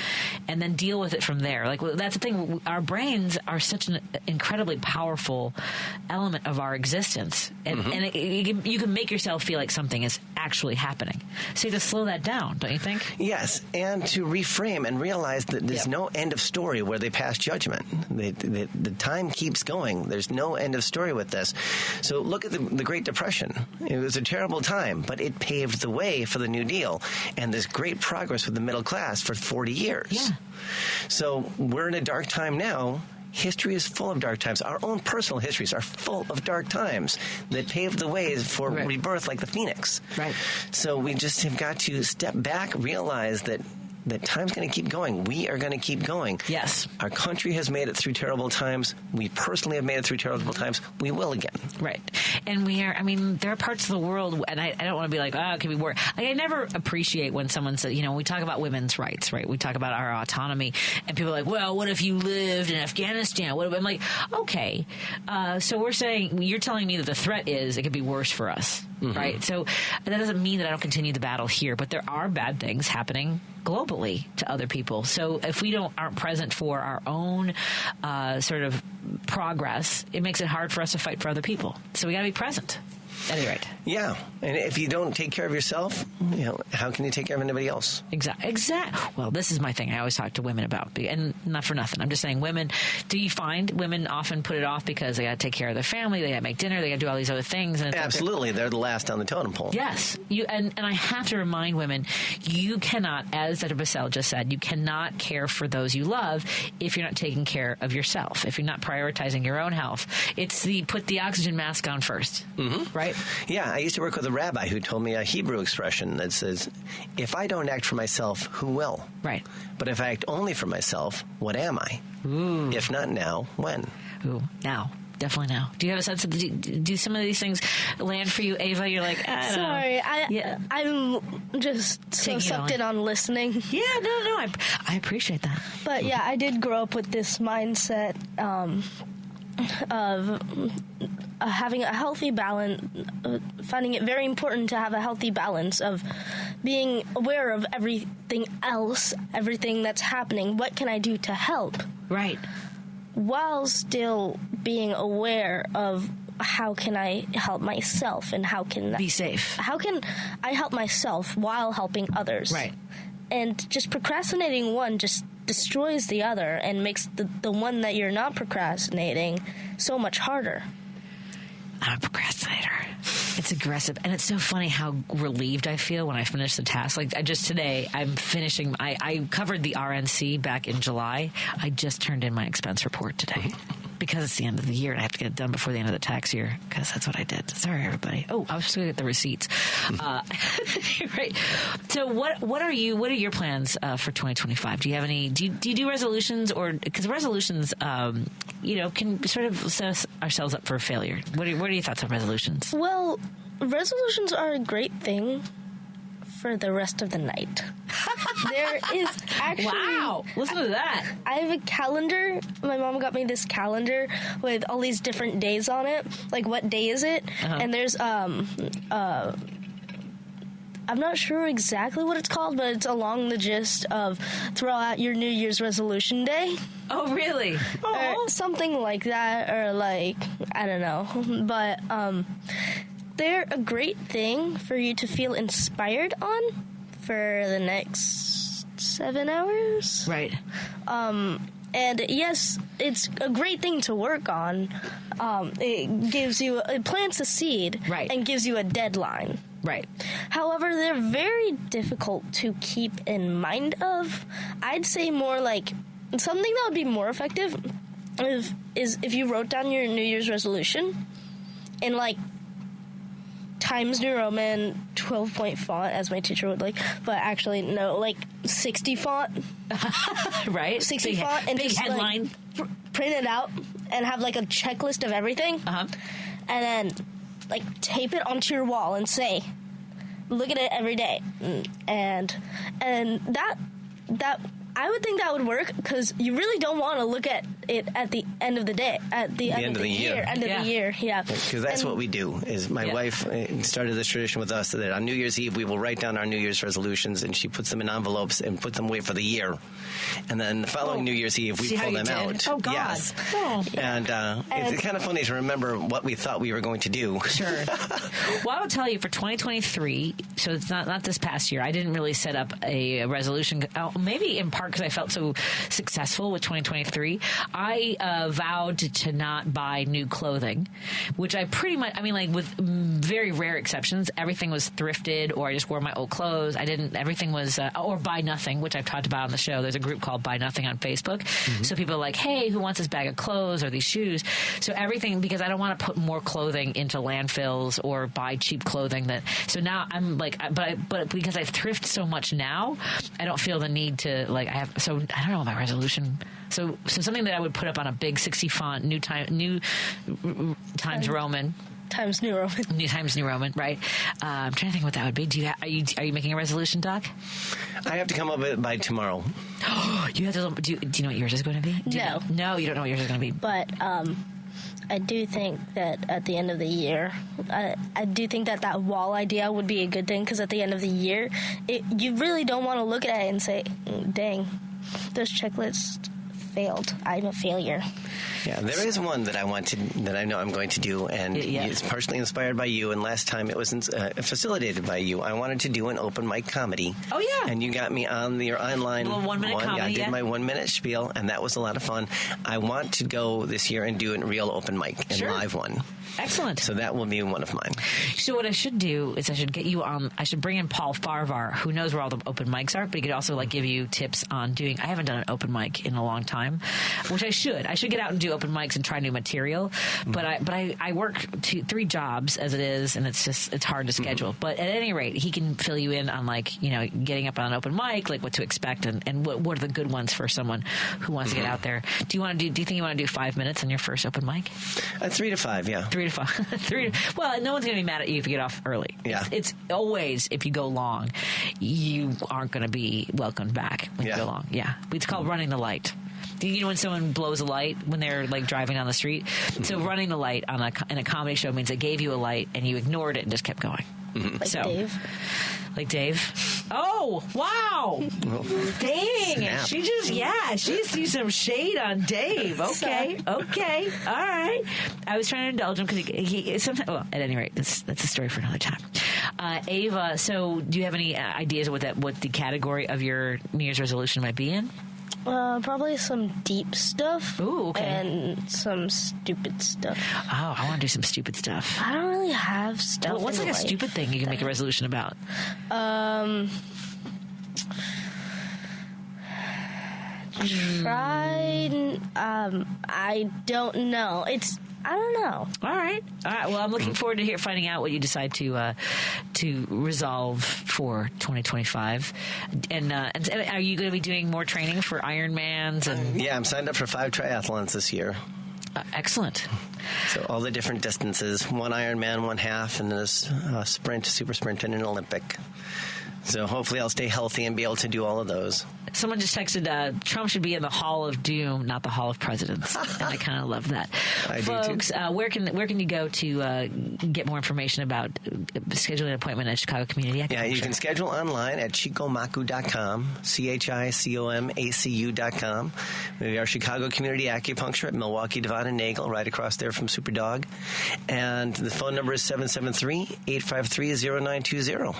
and then deal with it from there, like, that's the thing. Our brains are such an incredibly powerful element of our existence. And, and you can make yourself feel like something is actually happening. So you have to slow that down, don't you think? Yes, and to reframe and realize that there's no end of story where they pass judgment. The time keeps going. There's no end of story with this. So look at the Great Depression. It was a terrible time, but it paved the way for the New Deal, and there's great progress with the middle class for 40 years. Yeah. So we're in a dark time now. History is full of dark times. Our own personal histories are full of dark times that paved the way for rebirth like the phoenix. Right. So we just have got to step back, realize that time's going to keep going. We are going to keep going. Yes. Our country has made it through terrible times. We personally have made it through terrible times. We will again. Right. And there are parts of the world, and I don't want to be like, it can be worse. Like, I never appreciate when someone says, we talk about women's rights, right? We talk about our autonomy, and people are like, well, what if you lived in Afghanistan? I'm like, okay. So you're telling me that the threat is it could be worse for us, right? So that doesn't mean that I don't continue the battle here, but there are bad things happening globally to other people. So if we aren't present for our own sort of progress, it makes it hard for us to fight for other people. So we got to be present. At any rate. Yeah. And if you don't take care of yourself, how can you take care of anybody else? Exactly. Well, this is my thing I always talk to women about, and not for nothing. I'm just saying, women, do you find women often put it off because they got to take care of their family, they got to make dinner, they got to do all these other things? And absolutely. They're the last on the totem pole. Yes. And I have to remind women, you cannot, as Dr. Bassell just said, you cannot care for those you love if you're not taking care of yourself, if you're not prioritizing your own health. It's put the oxygen mask on first, right? Yeah, I used to work with a rabbi who told me a Hebrew expression that says, if I don't act for myself, who will? Right. But if I act only for myself, what am I? Ooh. If not now, when? Ooh, now. Definitely now. Do you have a sense of, do some of these things land for you, Ava? You're like, sorry, I'm just so sucked in on listening. Yeah, no, I appreciate that. But yeah, I did grow up with this mindset of having a healthy balance, finding it very important to have a healthy balance of being aware of everything else, everything that's happening. What can I do to help? Right. While still being aware of how can I help myself and how can be safe. How can I help myself while helping others? Right. And just procrastinating one just destroys the other and makes the one that you're not procrastinating so much harder. I'm a procrastinator. It's aggressive. And it's so funny how relieved I feel when I finish the task. Like, today, I'm finishing. I covered the RNC back in July. I just turned in my expense report today. Because it's the end of the year and I have to get it done before the end of the tax year, because that's what I did. Sorry, everybody. Oh, I was just going to get the receipts. Right. So what are your plans for 2025? Do you have any? Do you do resolutions, or because resolutions, can sort of set us ourselves up for failure? What are your thoughts on resolutions? Well, resolutions are a great thing for the rest of the night. There is actually... Wow! Listen to that. I have a calendar. My mom got me this calendar with all these different days on it. Like, what day is it? And there's, I'm not sure exactly what it's called, but it's along the gist of throw out your New Year's resolution day. Oh, really? Or something like that, or like, I don't know. But, they're a great thing for you to feel inspired on for the next 7 hours. Right. And yes, it's a great thing to work on. It plants a seed, right, and gives you a deadline. Right. However, they're very difficult to keep in mind of. I'd say more like something that would be more effective is if you wrote down your New Year's resolution in like Times New Roman 12-point font, as my teacher would like, but actually no, like 60 font. Right. 60 font, and big just headline. Like, print it out and have like a checklist of everything. And then like tape it onto your wall and say, look at it every day. And that I would think that would work because you really don't want to look at it at the end of the day, at the end of the year. End of the year, yeah. Because that's what we do. Is my wife started this tradition with us that on New Year's Eve we will write down our New Year's resolutions, and she puts them in envelopes and puts them away for the year. And then the following New Year's Eve we pull them out. Oh, God. Yes. Oh. And it's kind of funny to remember what we thought we were going to do. Sure. Well, I will tell you for 2023, so it's not this past year, I didn't really set up a resolution, maybe in part because I felt so successful with 2023. I vowed to not buy new clothing, which I pretty much, I mean, like with very rare exceptions, everything was thrifted or I just wore my old clothes. Everything was, or buy nothing, which I've talked about on the show. There's a group called Buy Nothing on Facebook. Mm-hmm. So people are like, hey, who wants this bag of clothes or these shoes? So everything, because I don't want to put more clothing into landfills or buy cheap clothing so now I'm like, but because I thrift so much now, I don't feel the need to I don't know my resolution. So something that I would put up on a big 60 font, new Times Roman. Times New Roman. New Times New Roman, right? I'm trying to think what that would be. Are you making a resolution, Doc? I have to come up with it by tomorrow. You have to. Do you know what yours is going to be? No, you don't know what yours is going to be. But I do think that at the end of the year, I do think that wall idea would be a good thing because at the end of the year, you really don't want to look at it and say, dang, those checklists failed. I'm a failure. Yeah, there is one that I know I'm going to do, and it's partially inspired by you. And last time it was facilitated by you. I wanted to do an open mic comedy. Oh yeah, and you got me on your online little 1 minute comedy. Yeah, I did my 1 minute spiel, and that was a lot of fun. I want to go this year and do a real open mic and live one. Excellent. So that will be one of mine. So what I should do is I should get you on. I should bring in Paul Farvar, who knows where all the open mics are, but he could also give you tips on doing. I haven't done an open mic in a long time, which I should. I should get out and do open mics and try new material. But I work 3 jobs as it is, and it's hard to schedule. But at any rate, he can fill you in on getting up on an open mic, what to expect, and what are the good ones for someone who wants to get out there. Do you think you want to do 5 minutes on your first open mic? 3 to 5, yeah. 3 to 5. Well, no one's going to be mad at you if you get off early. Yeah. It's always, if you go long, you aren't going to be welcomed back when you go long. Yeah. It's called running the light. You know when someone blows a light when they're driving down the street? So running the light in a comedy show means they gave you a light and you ignored it and just kept going. Mm-hmm. Dave. Like Dave. Oh, wow. Dang. She just threw some shade on Dave. Okay. Okay. All right. I was trying to indulge him because he sometimes, well, at any rate, that's a story for another time. Ava, so do you have any ideas of what the category of your New Year's resolution might be in? Probably some deep stuff. Ooh, okay. And some stupid stuff. Oh, I want to do some stupid stuff. I don't really have stuff. Well, what's a stupid thing you can make a resolution about? I don't know. I don't know. All right. Well, I'm looking forward to finding out what you decide to resolve for 2025. And are you going to be doing more training for Ironmans? Yeah, I'm signed up for 5 triathlons this year. Excellent. So all the different distances: 1 Ironman, 1 half, and then a sprint, super sprint, and an Olympic. So hopefully I'll stay healthy and be able to do all of those. Someone just texted, Trump should be in the Hall of Doom, not the Hall of Presidents. And I kind of love that. Folks, where can you go to get more information about scheduling an appointment at Chicago Community Acupuncture? Yeah, you can schedule online at chicomacu.com, CHICOMACU.com. We have our Chicago Community Acupuncture at Milwaukee, Devon, and Nagel, right across there from Superdog. And the phone number is 773-853-0920.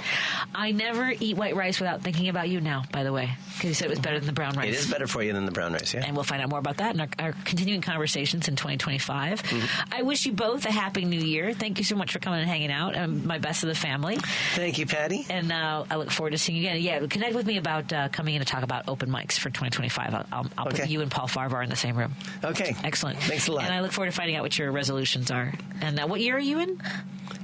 I never eat white rice without thinking about you now, by the way, because you said it was better than the brown rice. It is better for you than the brown rice, yeah. And we'll find out more about that in our continuing conversations in 2025. Mm-hmm. I wish you both a happy new year. Thank you so much for coming and hanging out. My best of the family. Thank you, Patty. And I look forward to seeing you again. Yeah, connect with me about coming in to talk about open mics for 2025. I'll put you and Paul Farvar in the same room. Okay. Excellent. Thanks a lot. And I look forward to finding out what your resolutions are. And what year are you in?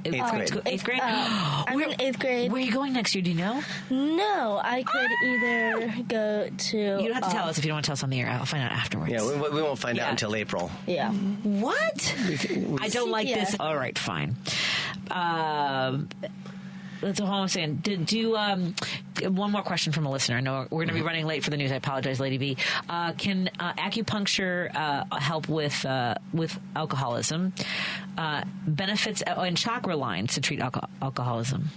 8th grade. 8th grade? I'm in 8th grade. Where are you going next year? Do you know? No, I could either go to... You don't have to tell us if you don't want to tell us on the air. I'll find out afterwards. Yeah, we won't find out until April. Yeah. What? I don't like this. All right, fine. That's all I'm saying. one more question from a listener. I know we're going to be running late for the news. I apologize, Lady B. Can acupuncture help with alcoholism? Benefits and chakra lines to treat alcoholism?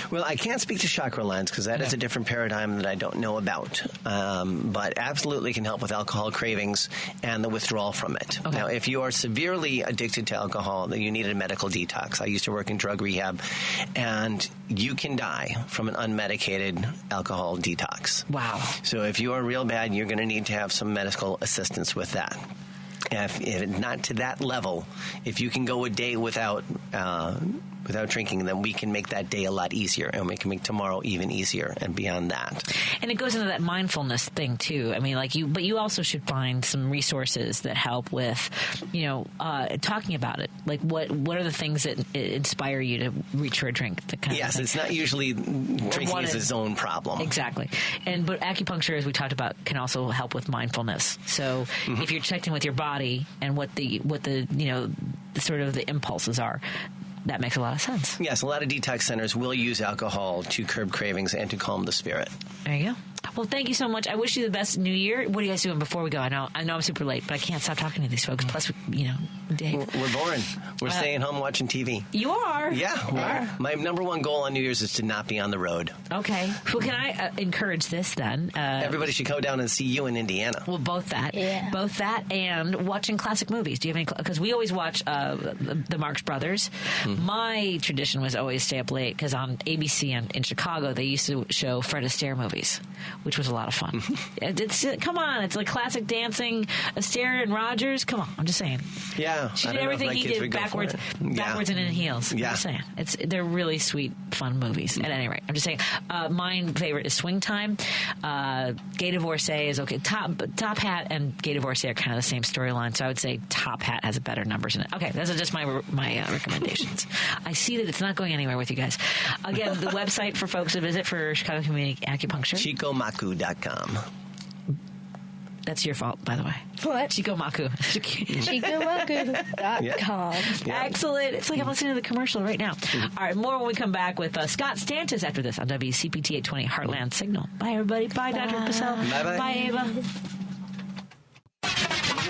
Well, I can't speak to chakra lines because that is a different paradigm that I don't know about. But absolutely can help with alcohol cravings and the withdrawal from it. Okay. Now, if you are severely addicted to alcohol, then you need a medical detox. I used to work in drug rehab, and you can die from an unmedicated alcohol detox. Wow. So if you are real bad, you're going to need to have some medical assistance with that. If not to that level, if you can go a day without drinking, then we can make that day a lot easier, and we can make tomorrow even easier and beyond that. And it goes into that mindfulness thing too. I mean, but you also should find some resources that help with, talking about it. Like what are the things that inspire you to reach for a drink? Yes, it's not usually drinking is its own problem. Exactly. But acupuncture, as we talked about, can also help with mindfulness. So if you're checked in with your body and what the sort of the impulses are, that makes a lot of sense. Yes, a lot of detox centers will use alcohol to curb cravings and to calm the spirit. There you go. Well, thank you so much. I wish you the best New Year. What are you guys doing before we go? I know I'm super late, but I can't stop talking to these folks. Plus, Dave. We're boring. We're staying home watching TV. You are? Yeah. My number one goal on New Year's is to not be on the road. Okay. Well, can I encourage this then? Everybody should go down and see you in Indiana. Well, both that. Yeah. Both that and watching classic movies. Do you have any? Because we always watch the Marx Brothers. My tradition was always stay up late because on ABC in Chicago, they used to show Fred Astaire movies, which was a lot of fun. Come on, it's like classic dancing. Astaire and Rogers. Come on, I'm just saying. Yeah, she did everything he did backwards and in heels. Yeah. I'm just saying. They're really sweet, fun movies. At any rate, I'm just saying. My favorite is Swing Time. Gay Divorcee is okay. Top Hat and Gay Divorcee are kind of the same storyline, so I would say Top Hat has better numbers in it. Okay, those are just my recommendations. I see that it's not going anywhere with you guys. Again, the website for folks to visit for Chicago Community Acupuncture. ChicoMaku.com. That's your fault, by the way. What? Chikomaku. Chikomaku.com. Yeah. Excellent. It's like I'm listening to the commercial right now. All right, more when we come back with Scott Stantis after this on WCPT 820 Heartland Signal. Bye, everybody. Bye, Dr. Purcell. Bye-bye. Bye, Ava.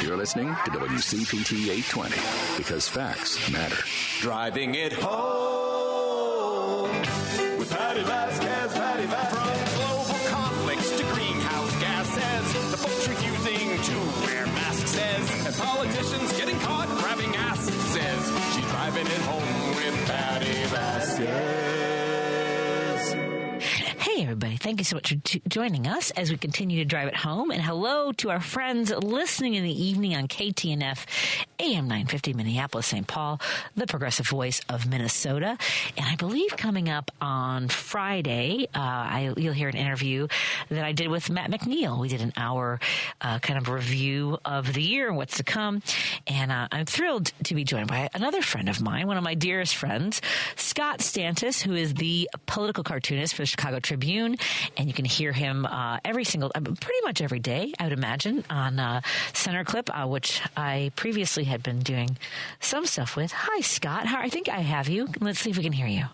You're listening to WCPT 820 because facts matter. Driving it home with Patti Vasquez, Patti Vasquez. From global conflicts to greenhouse gases, the folks refusing to wear masks says, and politicians getting caught grabbing asses says, she's driving it home with Patti Vasquez. Hey, everybody. Thank you so much for joining us as we continue to drive it home. And hello to our friends listening in the evening on KTNF, AM 950 Minneapolis, St. Paul, the progressive voice of Minnesota. And I believe coming up on Friday, you'll hear an interview that I did with Matt McNeil. We did an hour kind of review of the year and what's to come. And I'm thrilled to be joined by another friend of mine, one of my dearest friends, Scott Stantis, who is the political cartoonist for the Chicago Tribune, and you can hear him pretty much every day, I would imagine, on Center Clip, which I previously had been doing some stuff with. Hi, Scott. I think I have you. Let's see if we can hear you.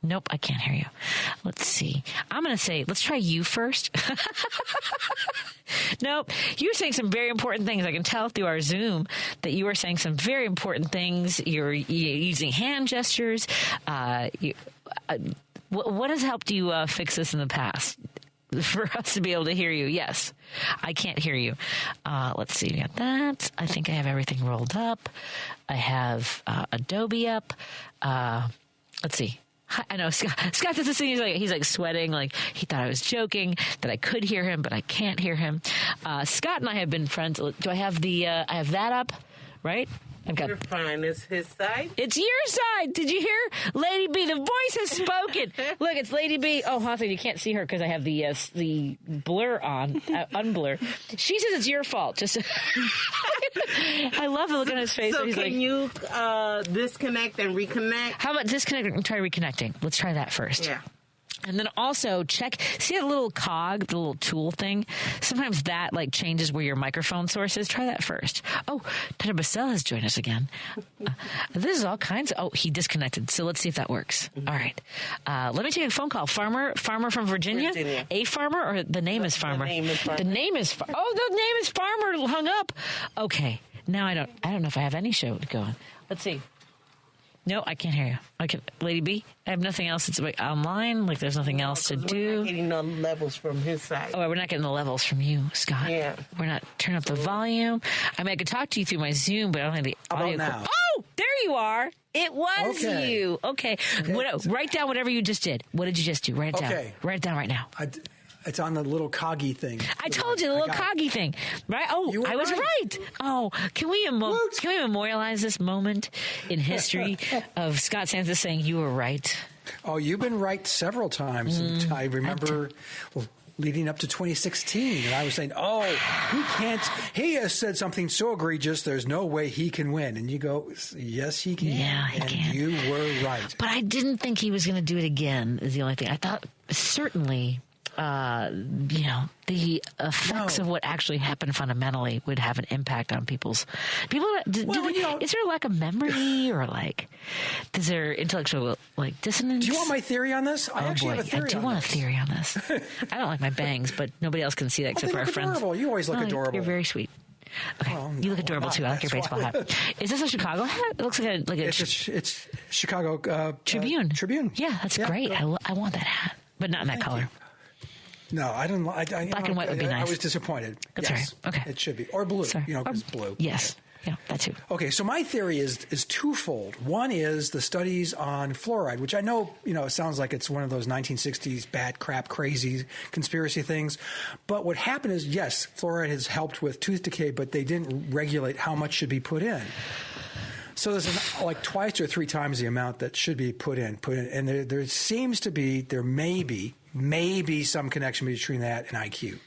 Nope, I can't hear you. Let's see. I'm going to say, let's try you first. Nope. You're saying some very important things. I can tell through our Zoom that you are saying some very important things. You're using hand gestures. What has helped you fix this in the past for us to be able to hear you? Yes. I can't hear you. Let's see. We got that. I think I have everything rolled up. I have Adobe up. Let's see. I know Scott does this thing. He's like sweating, like he thought I was joking, that I could hear him, but I can't hear him. Scott and I have been friends. Do I have I have that up, right? You're fine. It's his side? It's your side. Did you hear? Lady B, the voice has spoken. Look, it's Lady B. Oh, Hawthorne, you can't see her because I have the blur on, unblur. She says it's your fault. Just I love the look on his face. So can you disconnect and reconnect? How about disconnect and try reconnecting? Let's try that first. Yeah. And then also see that little cog, the little tool thing? Sometimes that like changes where your microphone source is. Try that first. Oh, Patti Vasquez has joined us again. This is all kinds of, he disconnected. So let's see if that works. All right. Let me take a phone call. Farmer from Virginia? A farmer or the name is Farmer? The name is Farmer. The name is the name is Farmer hung up. Okay. Now I don't know if I have any show to go on. Let's see. No, I can't hear you. I can, Lady B, I have nothing else. It's like online. Like there's nothing else to do. We're not getting no levels from his side. Oh, we're not getting the levels from you, Scott. Yeah. We're not turning up the volume. I mean, I could talk to you through my Zoom, but I don't think the audio. Now? Oh, there you are. It was you. Okay. Write down whatever you just did. What did you just do? Write it down. Okay. Write it down right now. It's on the little coggy thing. I told you, the little coggy thing. Right? Oh, I was right. Oh, can we memorialize this moment in history of Scott Sansa saying you were right? Oh, you've been right several times. And I remember leading up to 2016, and I was saying, he has said something so egregious, there's no way he can win. And you go, yes, he can. Yeah, he can. You were right. But I didn't think he was going to do it again, is the only thing. I thought certainly... the effects of what actually happened fundamentally would have an impact on people. Is there a lack of memory or is there intellectual dissonance? Do you want my theory on this? I actually have a theory. I do want a theory on this. I don't like my bangs, but nobody else can see that except for our friends. Adorable. You always look adorable. You're very sweet. Okay, you look adorable too. I like your baseball hat. Is this a Chicago hat? It looks like it's Chicago Tribune. Tribune. Yeah, that's great. I want that hat, but not in that color. No, I don't. Black and white would be nice. I was disappointed. That's yes, right. Okay, it should be or blue. Sorry. Because blue. Yes. Yeah, that too. Okay, so my theory is twofold. One is the studies on fluoride, which I know, it sounds like it's one of those 1960s bad crap, crazy conspiracy things. But what happened is, yes, fluoride has helped with tooth decay, but they didn't regulate how much should be put in. So there's twice or three times the amount that should be put in. And there may be some connection between that and IQ.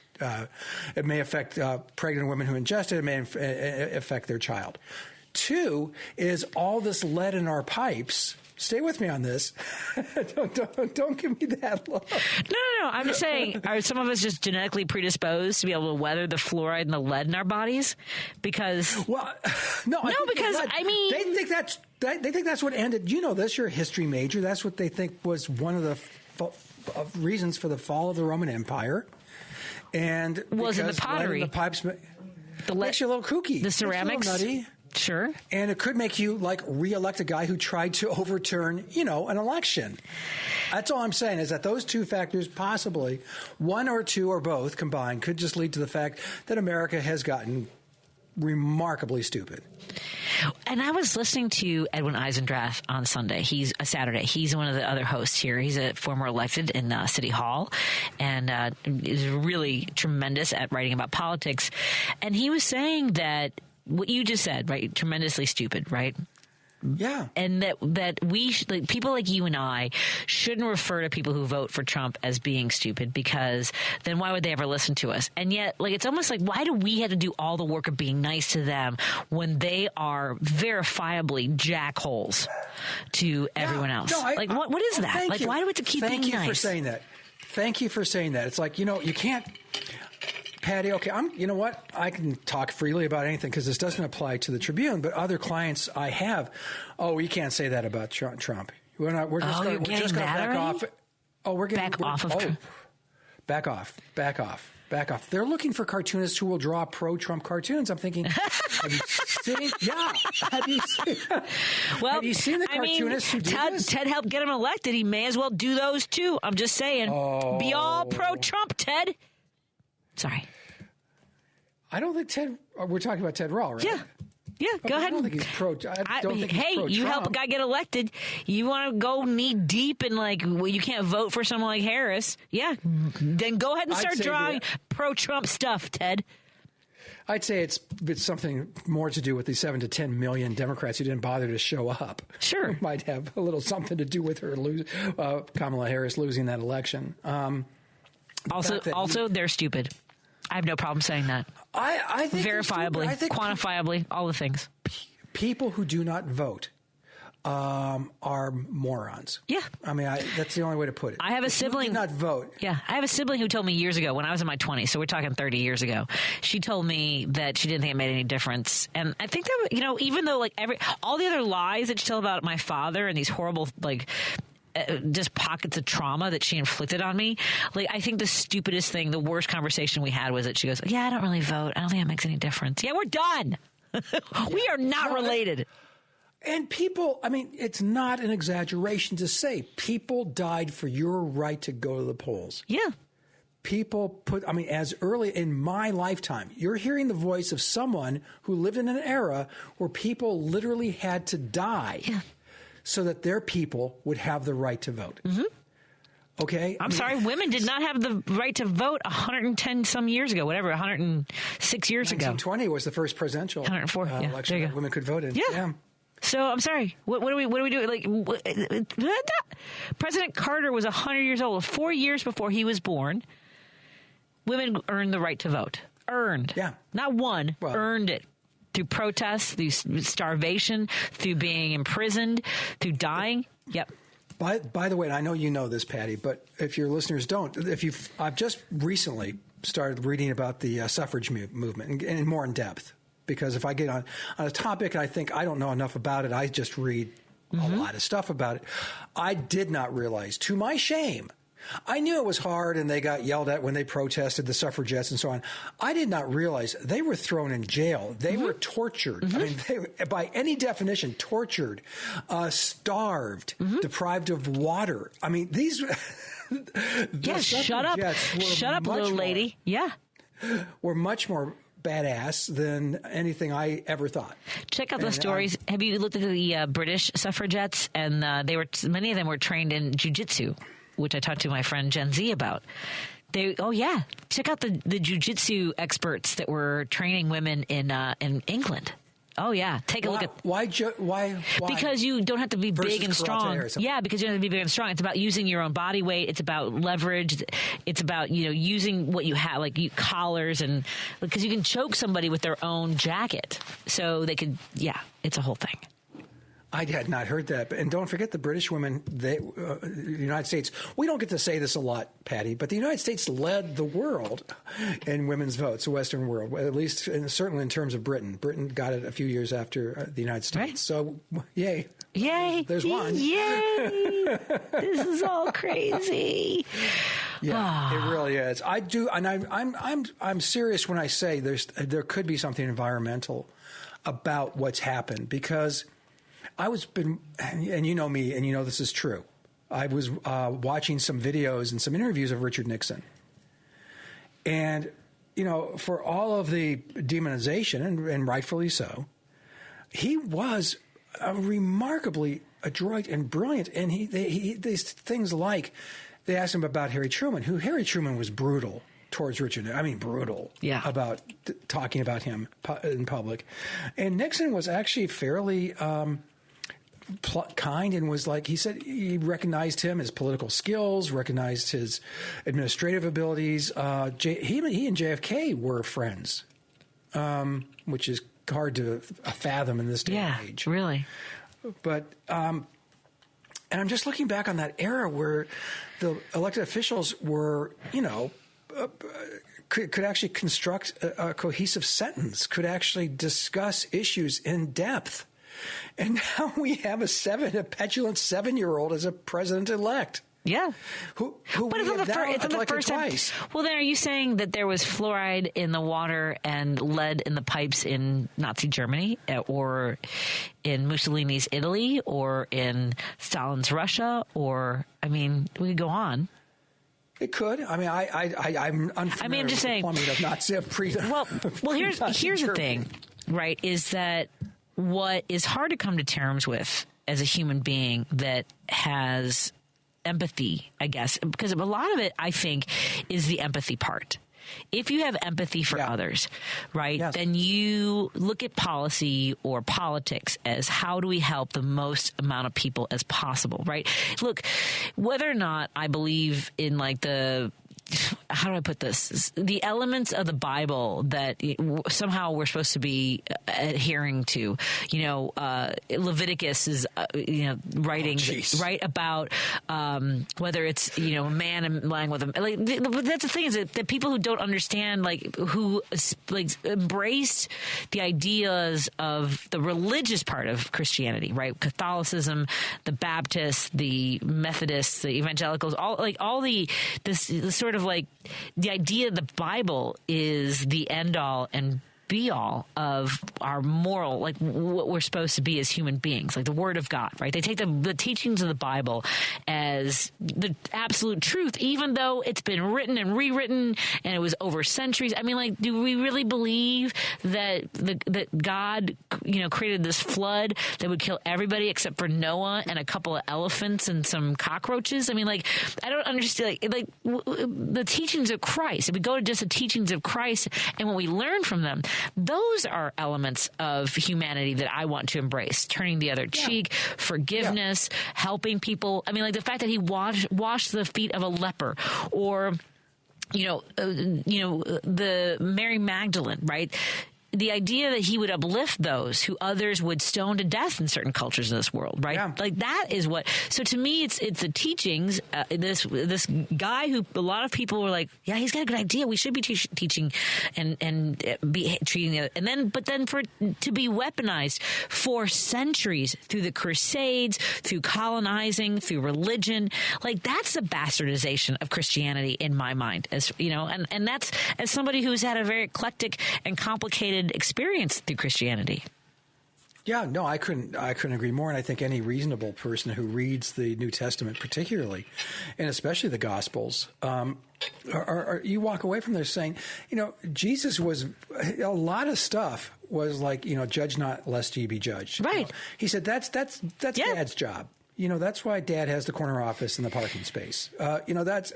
It may affect pregnant women who ingest it. It may affect their child. Two is all this lead in our pipes. Stay with me on this. Don't give me that look. No. I'm just saying, are some of us just genetically predisposed to be able to weather the fluoride and the lead in our bodies? Because they think that's what ended. You know this. You're a history major. That's what they think was one of the reasons for the fall of the Roman Empire. And was it the pottery? Lead in the pipes makes you a little kooky. The ceramics, makes you a little nutty. Sure. And it could make you re-elect a guy who tried to overturn, an election. That's all I'm saying is that those two factors, possibly one or two or both combined, could just lead to the fact that America has gotten remarkably stupid. And I was listening to Edwin Eisendrath on Saturday. He's one of the other hosts here. He's a former elected in City Hall and is really tremendous at writing about politics. And he was saying that what you just said, right? Tremendously stupid, right? Yeah. And that we people like you and I shouldn't refer to people who vote for Trump as being stupid, because then why would they ever listen to us? And yet, it's almost like, why do we have to do all the work of being nice to them when they are verifiably jackholes to everyone else? What is that? Why do we have to keep being nice? Thank you for saying that. Thank you for saying that. It's you can't... Patty, okay, you know what? I can talk freely about anything because this doesn't apply to the Tribune, but other clients I have, you can't say that about Trump. We're just going to back off. Oh, we're getting back off of Trump. Back off. They're looking for cartoonists who will draw pro-Trump cartoons. I'm thinking, have you seen? Yeah, have you seen? Well, have you seen the cartoonists who do this? Ted helped get him elected. He may as well do those too. I'm just saying. Be all pro-Trump, Ted. Sorry. I don't think Ted... We're talking about Ted Rall, right? Yeah, go ahead. I don't think he's pro... you help a guy get elected. You want to go knee deep in you can't vote for someone like Harris. Yeah, then go ahead and start drawing pro-Trump stuff, Ted. I'd say it's something more to do with the 7 to 10 million Democrats who didn't bother to show up. Sure. It might have a little something to do with her Kamala Harris losing that election. Also, they're stupid. I have no problem saying that. I think verifiably, quantifiably, all the things. People who do not vote are morons. Yeah. I mean, that's the only way to put it. I have a sibling. Did not vote. Yeah. I have a sibling who told me years ago when I was in my 20s, so we're talking 30 years ago. She told me that she didn't think it made any difference. And I think that, even though like all the other lies that she told about my father and these horrible, like, just pockets of trauma that she inflicted on me. Like, I think the stupidest thing, the worst conversation we had was that she goes, yeah, I don't really vote. I don't think it makes any difference. Yeah, we're done. We are not related. And people, I mean, it's not an exaggeration to say people died for your right to go to the polls. Yeah. People as early in my lifetime, you're hearing the voice of someone who lived in an era where people literally had to die. Yeah. So that their people would have the right to vote. Mm-hmm. Okay? I'm sorry, women did not have the right to vote 110 some years ago, 106 years ago. 1920 was the first presidential 104, election that women could vote in. Yeah. So I'm sorry. What do we do? Like, President Carter was 100 years old. 4 years before he was born, women earned the right to vote. Earned. Yeah. Not won. Well, earned it. Through protests, through starvation, through being imprisoned, through dying. Yep. By the way, and I know you know this, Patty, but if your listeners don't, I've just recently started reading about the suffrage movement and more in depth, because if I get on a topic and I think I don't know enough about it, I just read a lot of stuff about it. I did not realize, to my shame, I knew it was hard and they got yelled at when they protested, the suffragettes and so on. I did not realize they were thrown in jail. They were tortured. I mean, they, by any definition, tortured, starved, deprived of water. I mean, these... shut up, little lady. Were much more badass than anything I ever thought. Check out those stories. Have you looked at the British suffragettes? And many of them were trained in jiu-jitsu, which I talked to my friend Gen Z about. Check out the jiu-jitsu experts that were training women in England. Oh yeah, take a look at why? Because you don't have to be big and strong. Yeah, because you don't have to be big and strong. It's about using your own body weight. It's about leverage. It's about using what you have, like collars, and because you can choke somebody with their own jacket, so they could. Yeah, it's a whole thing. I had not heard that. And don't forget the British women, the United States. We don't get to say this a lot, Patty, but the United States led the world in women's votes, the Western world, at least certainly in terms of Britain. Britain got it a few years after the United States. Right. So, yay. Yay. There's one. Yay. This is all crazy. Yeah, it really is. I do. And I'm serious when I say there could be something environmental about what's happened, because and you know me, and you know this is true. I was watching some videos and some interviews of Richard Nixon. And, for all of the demonization, and rightfully so, he was remarkably adroit and brilliant. And these things like, they asked him about Harry Truman, Harry Truman was brutal towards Richard. I mean, brutal about talking about him in public. And Nixon was actually fairly... kind, and was like, he said he recognized him, his political skills, recognized his administrative abilities. He and JFK were friends, which is hard to fathom in this day and age. Yeah, really. But and I'm just looking back on that era where the elected officials were, could actually construct a cohesive sentence, could actually discuss issues in depth. And now we have a petulant 7-year-old as a president-elect. Yeah. Who but it's not the first time. Well, then are you saying that there was fluoride in the water and lead in the pipes in Nazi Germany, or in Mussolini's Italy, or in Stalin's Russia? Or, we could go on. It could. I'm unfamiliar with the plumbing of Nazi Well, here's the thing, right, is that what is hard to come to terms with as a human being that has empathy, I guess, because a lot of it, I think, is the empathy part. If you have empathy for others, right, then you look at policy or politics as how do we help the most amount of people as possible, right? Look, whether or not I believe in the how do I put this? The elements of the Bible that somehow we're supposed to be adhering to. Leviticus is, writing right about whether it's a man and lying with him. Like that's the thing is that people who don't understand, who embraced the ideas of the religious part of Christianity, right? Catholicism, the Baptists, the Methodists, the evangelicals, this sort of the idea the Bible is the end all and be all of our moral, what we're supposed to be as human beings, like the Word of God, right? They take the teachings of the Bible as the absolute truth, even though it's been written and rewritten and it was over centuries. I mean, do we really believe that that God, created this flood that would kill everybody except for Noah and a couple of elephants and some cockroaches? I mean, I don't understand, the teachings of Christ. If we go to just the teachings of Christ and what we learn from them, those are elements of humanity that I want to embrace. Turning the other cheek, forgiveness, helping people. I mean, the fact that he washed the feet of a leper, or the Mary Magdalene, right? The idea that he would uplift those who others would stone to death in certain cultures in this world, right? Yeah. That is what. So to me, it's the teachings. This guy who a lot of people were like, yeah, he's got a good idea. We should be teaching and be treating the other. But then for to be weaponized for centuries through the Crusades, through colonizing, through religion, that's the bastardization of Christianity in my mind. As and that's as somebody who's had a very eclectic and complicated experience through Christianity. Yeah, no, I couldn't agree more. And I think any reasonable person who reads the New Testament, particularly, and especially the Gospels, you walk away from there saying, Jesus was a lot of stuff was judge not lest ye be judged. Right. He said that's Dad's job. That's why Dad has the corner office in the parking space. That's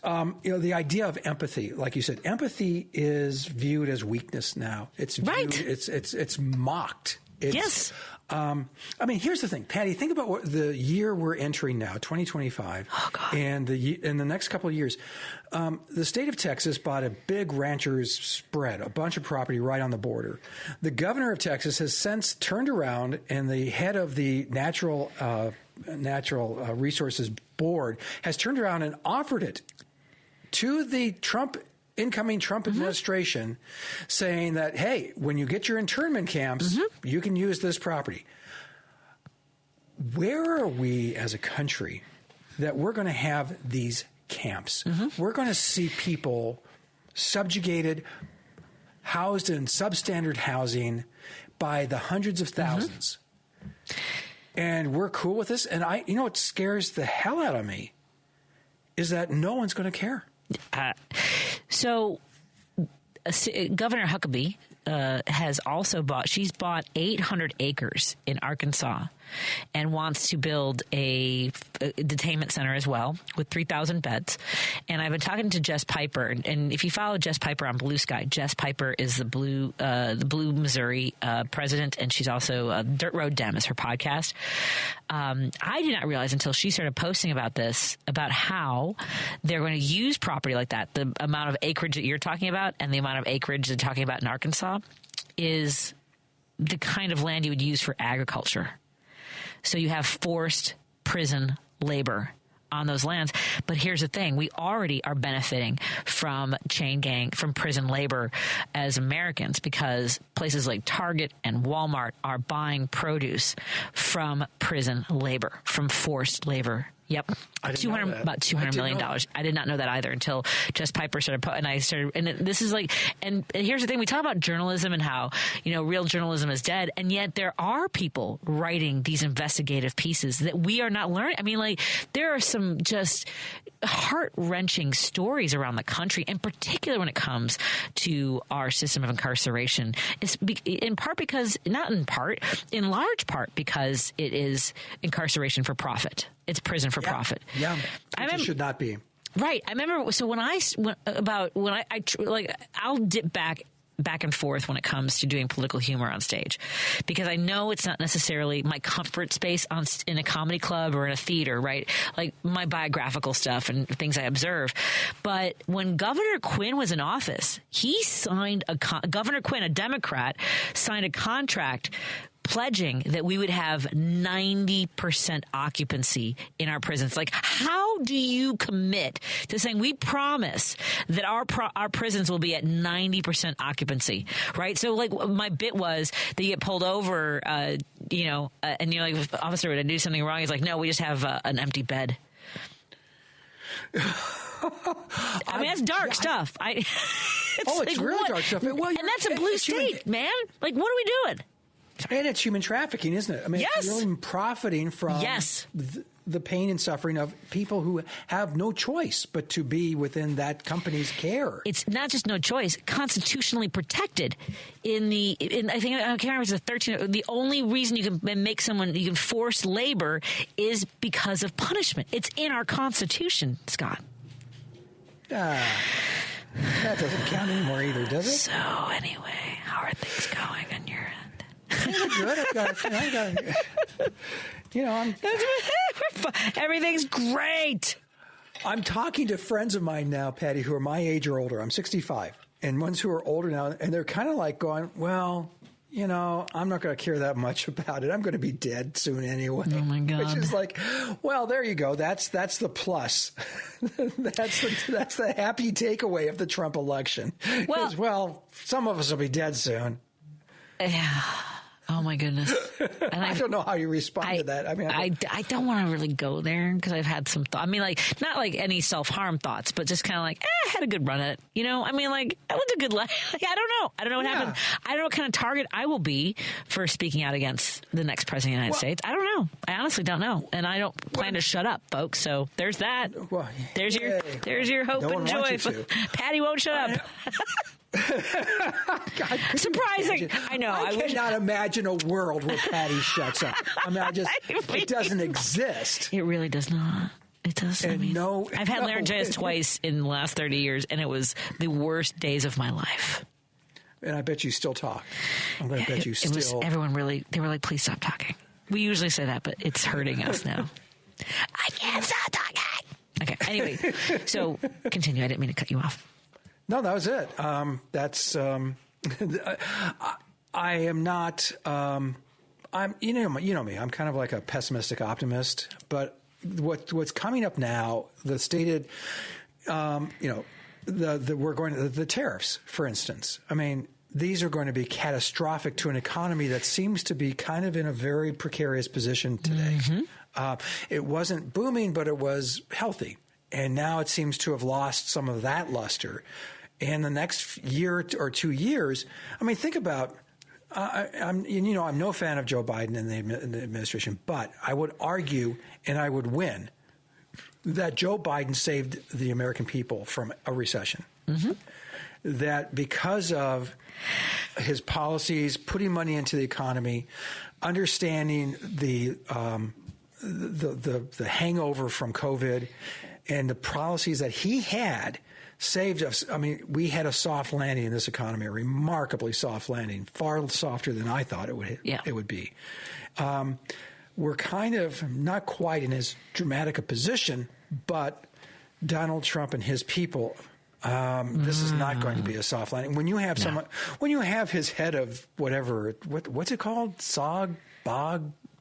the idea of empathy. Like you said, empathy is viewed as weakness now. It's viewed, it's mocked. Yes. Here's the thing, Patty. Think about what the year we're entering now, 2025, and in the next couple of years, the state of Texas bought a big rancher's spread, a bunch of property right on the border. The governor of Texas has since turned around, and the head of the Natural Resources Board has turned around and offered it to the incoming Trump administration, saying that, hey, when you get your internment camps, you can use this property. Where are we as a country that we're going to have these camps? We're going to see people subjugated, housed in substandard housing by the hundreds of thousands. And we're cool with this. And what scares the hell out of me is that no one's going to care. So Governor Huckabee has also bought 800 acres in Arkansas and wants to build a detainment center as well with 3,000 beds. And I've been talking to Jess Piper, and if you follow Jess Piper on Blue Sky, Jess Piper is the Blue Missouri president, and she's also Dirt Road Dem is her podcast. I did not realize until she started posting about this, about how they're going to use property like that. The amount of acreage that you're talking about and the amount of acreage they're talking about in Arkansas is the kind of land you would use for agriculture. So you have forced prison labor on those lands. But here's the thing. We already are benefiting from from prison labor as Americans, because places like Target and Walmart are buying produce from prison labor, from forced labor. Yep. About $200 million. I did not know that either until Jess Piper started. This is and here's the thing. We talk about journalism and how, real journalism is dead. And yet there are people writing these investigative pieces that we are not learning. I mean, there are some just heart-wrenching stories around the country, in particular when it comes to our system of incarceration. It's in large part because it is incarceration for profit. It's prison for profit. Yeah, it should not be. Right. I remember. So I'll dip back back and forth when it comes to doing political humor on stage, because I know it's not necessarily my comfort space in a comedy club or in a theater, right? Like my biographical stuff and things I observe. But when Governor Quinn was in office, he signed Governor Quinn, a Democrat, signed a contract pledging that we would have 90% occupancy in our prisons. Like, how do you commit to saying we promise that our prisons will be at 90% occupancy, right? So, like, my bit was that you get pulled over, and you're like, officer, would I do something wrong? He's like, no, we just have an empty bed. I mean, that's dark stuff. It's really dark stuff. Well, and that's a blue state, man. Like, what are we doing? And it's human trafficking, isn't it? I mean, yes. It's really profiting from the pain and suffering of people who have no choice but to be within that company's care. It's not just no choice, constitutionally protected. I think, I can't remember, it's a 13. The only reason you can force labor is because of punishment. It's in our Constitution, Scott. That doesn't count anymore either, does it? So anyway, how are things going on your end? Good. Everything's great. I'm talking to friends of mine now, Patty, who are my age or older. I'm 65, and ones who are older now, and they're kind of like going, well, I'm not going to care that much about it. I'm going to be dead soon anyway. Oh my God! Which is like, well, there you go. That's the plus. that's the happy takeaway of the Trump election. Well, some of us will be dead soon. Yeah. Oh my goodness! And I don't know how you respond to that. I mean, I don't want to really go there because I've had some thoughts. I mean, like, not like any self-harm thoughts, but just kind of like, I had a good run at it. I mean, like, I lived a good life. Like, I don't know what happened. I don't know what kind of target I will be for speaking out against the next president of the United States. I don't know. I honestly don't know, and I don't plan to shut up, folks. So there's that. Well, there's your hope and joy. Patty won't shut up. Surprising. I know. I cannot imagine a world where Patty shuts up. I mean, it doesn't exist. It really does not. It does. I've had laryngitis twice in the last 30 years, and it was the worst days of my life. And I bet you still talk. I'm going to bet you still. It was, they were like, please stop talking. We usually say that, but it's hurting us now. I can't stop talking. Okay. Anyway, so continue. I didn't mean to cut you off. No, that was it. I am not. I'm. You know me. I'm kind of like a pessimistic optimist. But what's coming up now? The stated. The tariffs, for instance. I mean, these are going to be catastrophic to an economy that seems to be kind of in a very precarious position today. Mm-hmm. It wasn't booming, but it was healthy. And now it seems to have lost some of that luster. And the next year or 2 years, I mean, think about, I'm no fan of Joe Biden and the administration, but I would argue, and I would win, that Joe Biden saved the American people from a recession. Mm-hmm. That because of his policies, putting money into the economy, understanding the hangover from COVID, and the policies that he had saved us. I mean, we had a soft landing in this economy, a remarkably soft landing, far softer than I thought it would be. We're kind of not quite in as dramatic a position, but Donald Trump and his people, this is not going to be a soft landing. When you have when you have his head of whatever, what's it called?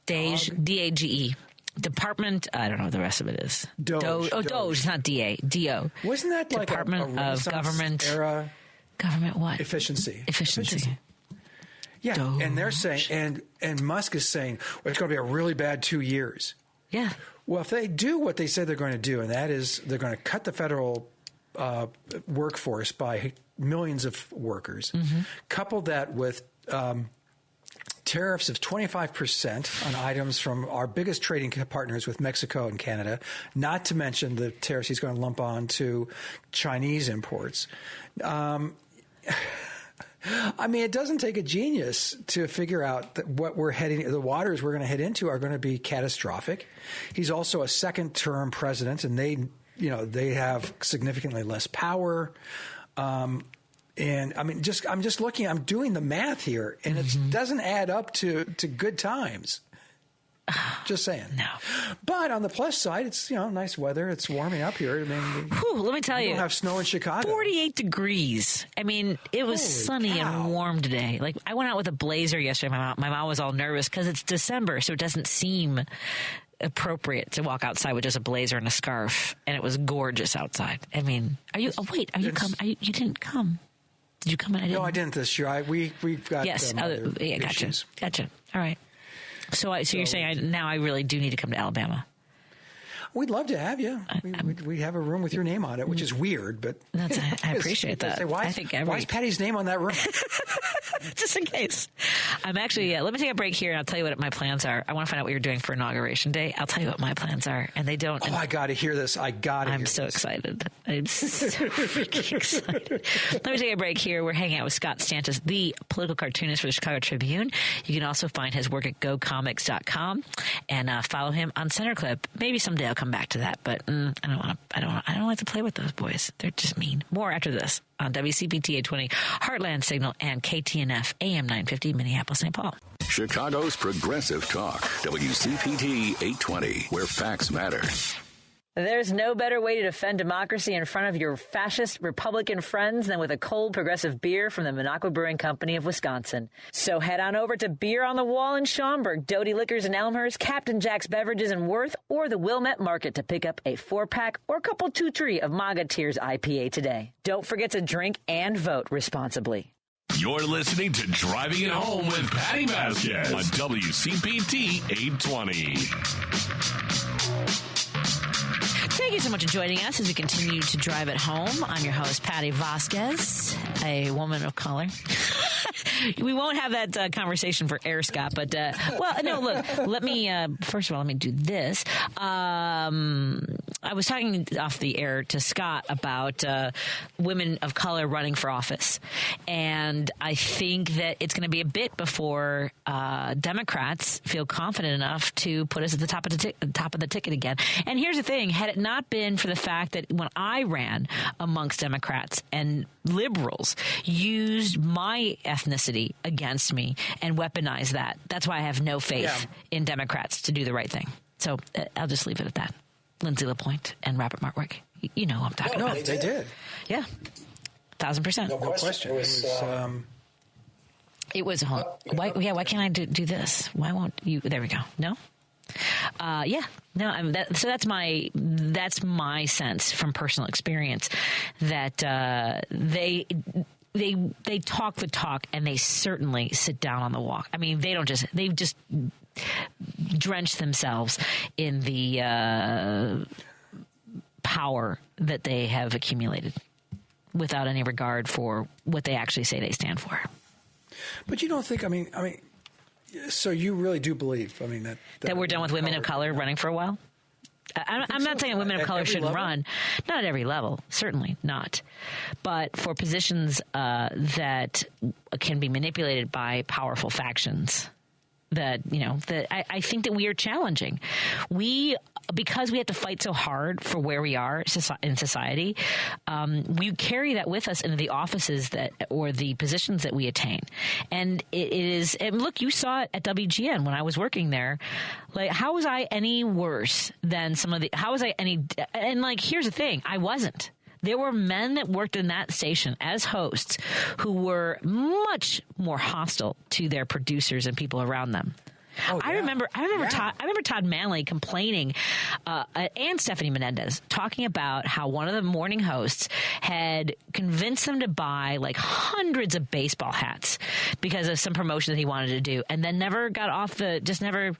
DAGE. Department, I don't know what the rest of it is. Doge. Doge. It's not DA. DO. Wasn't that like Department of Government era? Government what? Efficiency. Yeah, Doge. And they're saying, and Musk is saying, well, it's going to be a really bad 2 years. Yeah. Well, if they do what they said they're going to do, and that is they're going to cut the federal workforce by millions of workers, couple that with tariffs of 25% on items from our biggest trading partners with Mexico and Canada, not to mention the tariffs he's going to lump on to Chinese imports. I mean, it doesn't take a genius to figure out that what the waters we're going to head into are going to be catastrophic. He's also a second-term president, and they have significantly less power. And I mean, I'm just looking. I'm doing the math here, and it doesn't add up to good times. Just saying. No. But on the plus side, it's nice weather. It's warming up here. I mean, let me tell you, we don't have snow in Chicago. 48 degrees. I mean, it was sunny and warm today. Like I went out with a blazer yesterday. My mom was all nervous because it's December, so it doesn't seem appropriate to walk outside with just a blazer and a scarf. And it was gorgeous outside. I mean, you coming? You didn't come. Did you come? No, I didn't this year. We've got gotcha. issues. Gotcha. All right. So you're saying now I really do need to come to Alabama? We'd love to have you. We have a room with your name on it, which is weird, but I appreciate that. Say, why is Patty's name on that room? Just in case. I'm actually, let me take a break here and I'll tell you what my plans are. I want to find out what you're doing for Inauguration Day. I'll tell you what my plans are. And they don't. Oh, I got to hear this. I'm so excited. I'm so freaking excited. Let me take a break here. We're hanging out with Scott Stantis, the political cartoonist for the Chicago Tribune. You can also find his work at gocomics.com and follow him on Centerclip. Maybe someday I'll come back to that, but I don't like to play with those boys. They're just mean. More after this on WCPT 820, Heartland Signal, and KTNF AM 950, Minneapolis, St. Paul. Chicago's Progressive Talk, WCPT 820, where facts matter. There's no better way to defend democracy in front of your fascist Republican friends than with a cold progressive beer from the Minocqua Brewing Company of Wisconsin. So head on over to Beer on the Wall in Schaumburg, Doty Liquors in Elmhurst, Captain Jack's Beverages in Worth, or the Wilmette Market to pick up a 4-pack or couple 2-3 of MAGA Tears IPA today. Don't forget to drink and vote responsibly. You're listening to Driving It Home with Patti Vasquez on WCPT 820. Thank you so much for joining us as we continue to drive it home. I'm your host, Patti Vasquez, a woman of color. We won't have that conversation for air, Scott, but, let me, first of all, let me do this. I was talking off the air to Scott about women of color running for office, and I think that it's going to be a bit before Democrats feel confident enough to put us at the top of the ticket again. And here's the thing: had it not been for the fact that when I ran amongst Democrats and liberals used my ethnicity against me and weaponized that, that's why I have no faith in Democrats to do the right thing. So I'll just leave it at that. Lindsay LaPointe and Robert Martwick. You know who I'm talking about. No, they did. Yeah. 1,000%. No question. It was home. Why can't I do this? Why won't you? There we go. No? No. So that's my sense from personal experience that they talk the talk and they certainly sit down on the walk. I mean, they've just drenched themselves in the power that they have accumulated without any regard for what they actually say they stand for. But you don't think, I mean, so you really do believe, that we're done with women of color running for a while? I'm not saying women of color shouldn't run. Not at every level. Certainly not. But for positions that can be manipulated by powerful factions, that I think that we are challenging. Because we have to fight so hard for where we are in society, we carry that with us into the offices or the positions that we attain. And it is, and look, you saw it at WGN when I was working there. Like, how was I any worse than here's the thing, I wasn't. There were men that worked in that station as hosts who were much more hostile to their producers and people around them. Oh, yeah. I remember Todd Manley complaining, and Stephanie Menendez talking about how one of the morning hosts had convinced them to buy like hundreds of baseball hats because of some promotion that he wanted to do, and then never got off never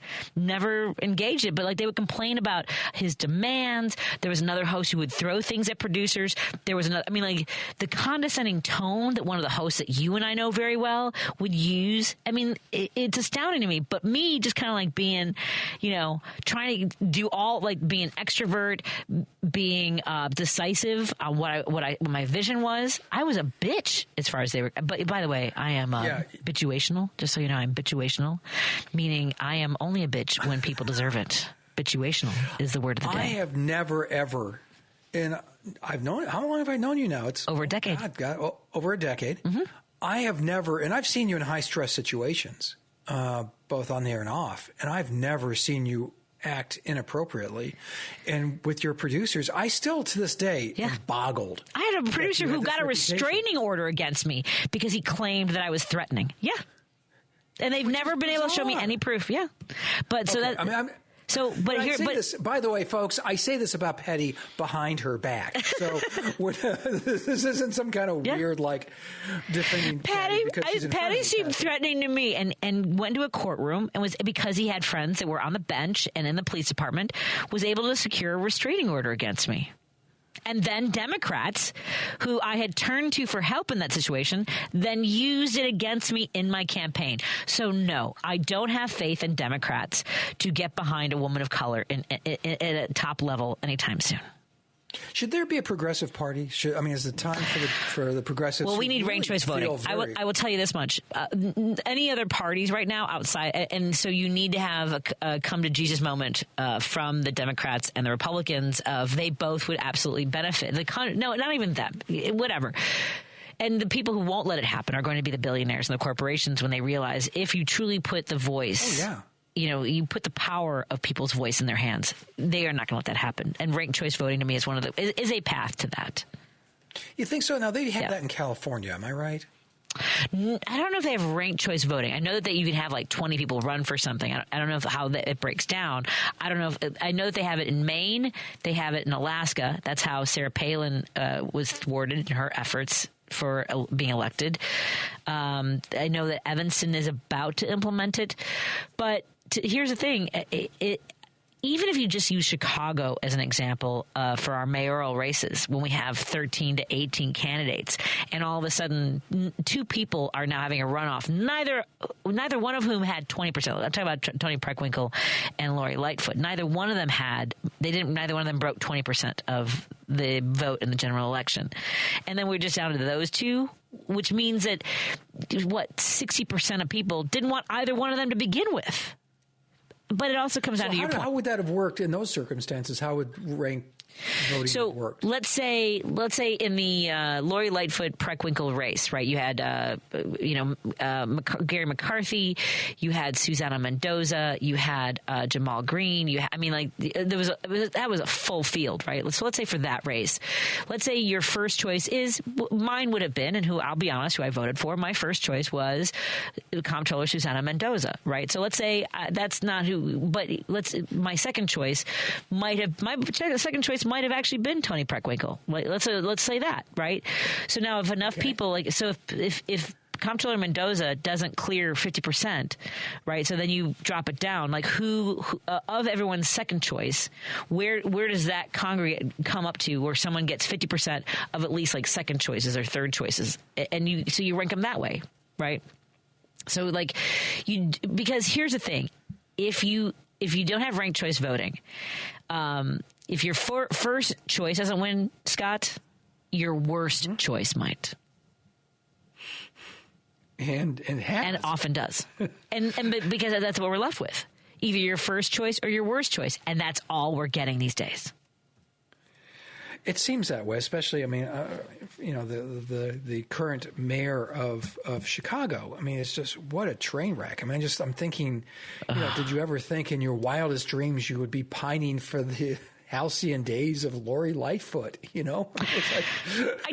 engaged it. But like, they would complain about his demands. There was another host who would throw things at producers. There was another. I mean, like, the condescending tone that one of the hosts that you and I know very well would use. I mean, it's astounding to me. But me just kind of like being, trying to do all, like, being extrovert, being decisive on what my vision was. I was a bitch as far as they were. But by the way, I am bituational. Just so you know, I'm bituational, meaning I am only a bitch when people deserve it. Bituational is the word of the day. I have never ever And I've known, how long have I known you now? It's over a decade. Over a decade. Mm-hmm. I have never, and I've seen you in high stress situations, both on the air and off, and I've never seen you act inappropriately. And with your producers, I still to this day am boggled. I had a producer who got a restraining order against me because he claimed that I was threatening. Yeah. And they've never been able to show me any proof. Yeah. But so that. This, by the way, folks, I say this about Patti behind her back. So this isn't some kind of weird, defending Patti. Patti seemed threatening to me and went to a courtroom and was, because he had friends that were on the bench and in the police department, was able to secure a restraining order against me. And then Democrats, who I had turned to for help in that situation, then used it against me in my campaign. So, no, I don't have faith in Democrats to get behind a woman of color at a top level anytime soon. Should there be a progressive party? Is it time for the progressives? Well, we need ranked choice voting. I will tell you this much. Any other parties right now outside, and so you need to have a come to Jesus moment from the Democrats and the Republicans of they both would absolutely benefit. No, not even them. Whatever. And the people who won't let it happen are going to be the billionaires and the corporations when they realize if you truly put the voice. Oh, yeah. You put the power of people's voice in their hands. They are not going to let that happen. And ranked choice voting to me is is a path to that. You think so? Now they have that in California. Am I right? I don't know if they have ranked choice voting. I know that you can have 20 people run for something. I don't know how it breaks down. I don't know. I know that they have it in Maine. They have it in Alaska. That's how Sarah Palin was thwarted in her efforts for being elected. I know that Evanston is about to implement it, but here's the thing. Even if you just use Chicago as an example for our mayoral races, when we have 13 to 18 candidates, and all of a sudden 2 people are now having a runoff, neither one of whom had 20%. I'm talking about Tony Preckwinkle and Lori Lightfoot. Neither one of them broke 20% of the vote in the general election. And then we're just down to those 2, which means that 60% of people didn't want either one of them to begin with. But it also comes down to your point. How would that have worked in those circumstances? How would ranked voting work? Let's say in the Lori Lightfoot Preckwinkle race, right? You had Gary McCarthy, you had Susana Mendoza, you had Jamal Green. That was a full field, right? So let's say for that race, let's say your first choice is mine would have been, and who I'll be honest, who I voted for. My first choice was Comptroller Susana Mendoza, right? So let's say that's not who. But my second choice might have actually been Tony Preckwinkle. Let's say that, right? So now if enough people if Comptroller Mendoza doesn't clear 50%, right? So then you drop it down. Who of everyone's second choice, where does that congregate come up to where someone gets 50% of at least second choices or third choices, and you rank them that way, right? So because here's the thing. If you don't have ranked choice voting, if your first choice doesn't win, Scott, your worst choice might. And often does. and because that's what we're left with. Either your first choice or your worst choice. And that's all we're getting these days. It seems that way, especially, the current mayor of Chicago. It's just, what a train wreck. I'm thinking, did you ever think in your wildest dreams you would be pining for the halcyon days of Lori Lightfoot, I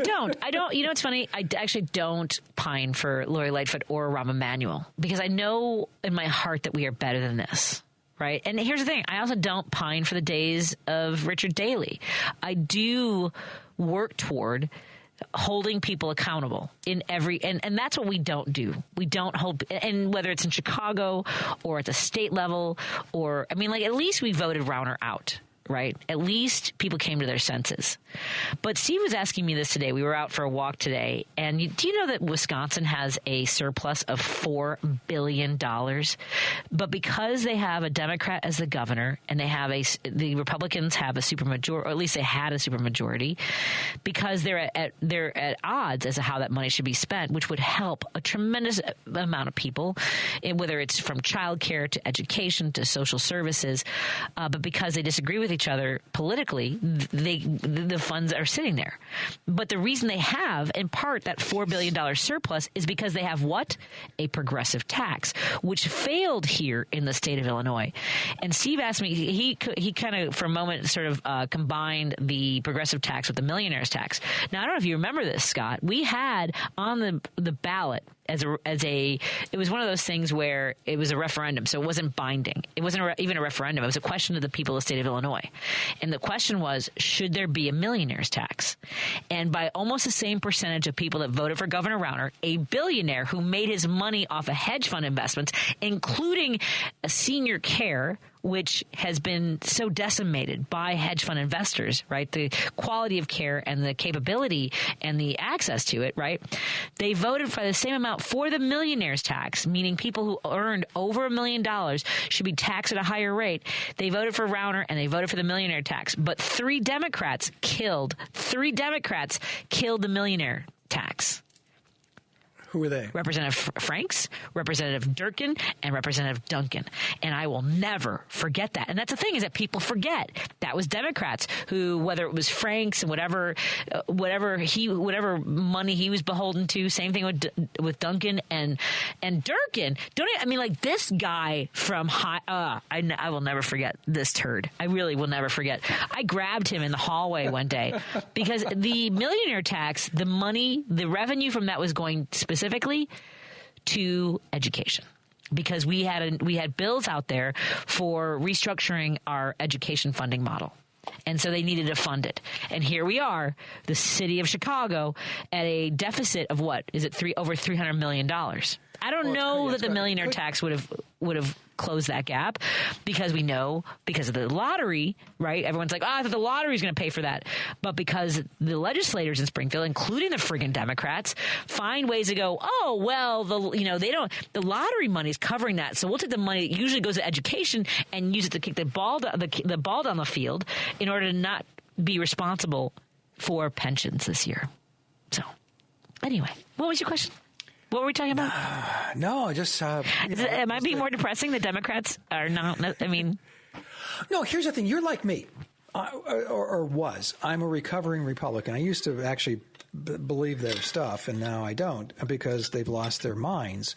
don't. It's funny. I actually don't pine for Lori Lightfoot or Rahm Emanuel because I know in my heart that we are better than this. Right. And here's the thing. I also don't pine for the days of Richard Daley. I do work toward holding people accountable in and that's what we don't do. We don't hold, and whether it's in Chicago or at the state level or, at least we voted Rauner out. Right? At least people came to their senses. But Steve was asking me this today. We were out for a walk today. And do you know that Wisconsin has a surplus of $4 billion? But because they have a Democrat as the governor and the Republicans have a supermajority, or at least they had a supermajority, because they're at odds as to how that money should be spent, which would help a tremendous amount of people, whether it's from childcare to education to social services. But because they disagree with each each other politically, the funds are sitting there. But the reason they have, in part, that $4 billion surplus is because they have what? A progressive tax, which failed here in the state of Illinois. And Steve asked me, he kind of, for a moment, sort of combined the progressive tax with the millionaire's tax. Now, I don't know if you remember this, Scott. We had on the ballot it was one of those things where it was a referendum, so it wasn't binding. It wasn't even a referendum. It was a question of the people of the state of Illinois. And the question was, should there be a millionaire's tax? And by almost the same percentage of people that voted for Governor Rauner, a billionaire who made his money off of hedge fund investments, including a senior care, which has been so decimated by hedge fund investors, right? The quality of care and the capability and the access to it, right? They voted for the same amount for the millionaire's tax, meaning people who earned over $1 million should be taxed at a higher rate. They voted for Rauner and they voted for the millionaire tax. But three Democrats killed the millionaire tax. Who were they? Representative Franks, Representative Durkin, and Representative Duncan. And I will never forget that. And that's the thing, is that people forget. That was Democrats who, whether it was Franks and whatever money he was beholden to, same thing with Duncan and Durkin. This guy from I will never forget this turd. I really will never forget. I grabbed him in the hallway one day because the millionaire tax, the revenue from that was going specifically to education, because we had bills out there for restructuring our education funding model. And so they needed to fund it. And here we are, the city of Chicago, at a deficit of what? Is it over $300 million? I don't know that the millionaire tax would have closed that gap, because we know, because of the lottery, right? Everyone's like, I thought the lottery is going to pay for that. But because the legislators in Springfield, including the friggin' Democrats, find ways to go, the lottery money is covering that. So we'll take the money that usually goes to education and use it to kick the ball down the field in order to not be responsible for pensions this year. So anyway, what was your question? What were we talking about? No, just... am I being more depressing? The Democrats are not... I mean... No, here's the thing. You're like me, or was. I'm a recovering Republican. I used to actually believe their stuff, and now I don't, because they've lost their minds.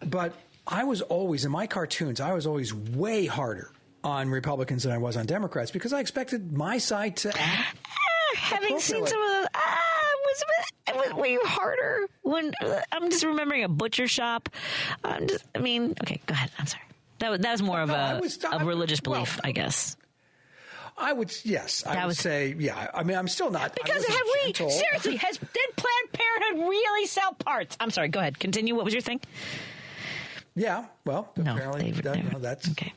But I was always, in my cartoons, way harder on Republicans than I was on Democrats, because I expected my side to act having seen some of those... was way harder when I'm just remembering a butcher shop. Okay, go ahead. I'm sorry. That was more of a religious belief, I guess. I would say, yeah. I mean, I'm still not. Because seriously, did Planned Parenthood really sell parts? I'm sorry. Go ahead. Continue. What was your thing? Yeah. Well, apparently that's okay.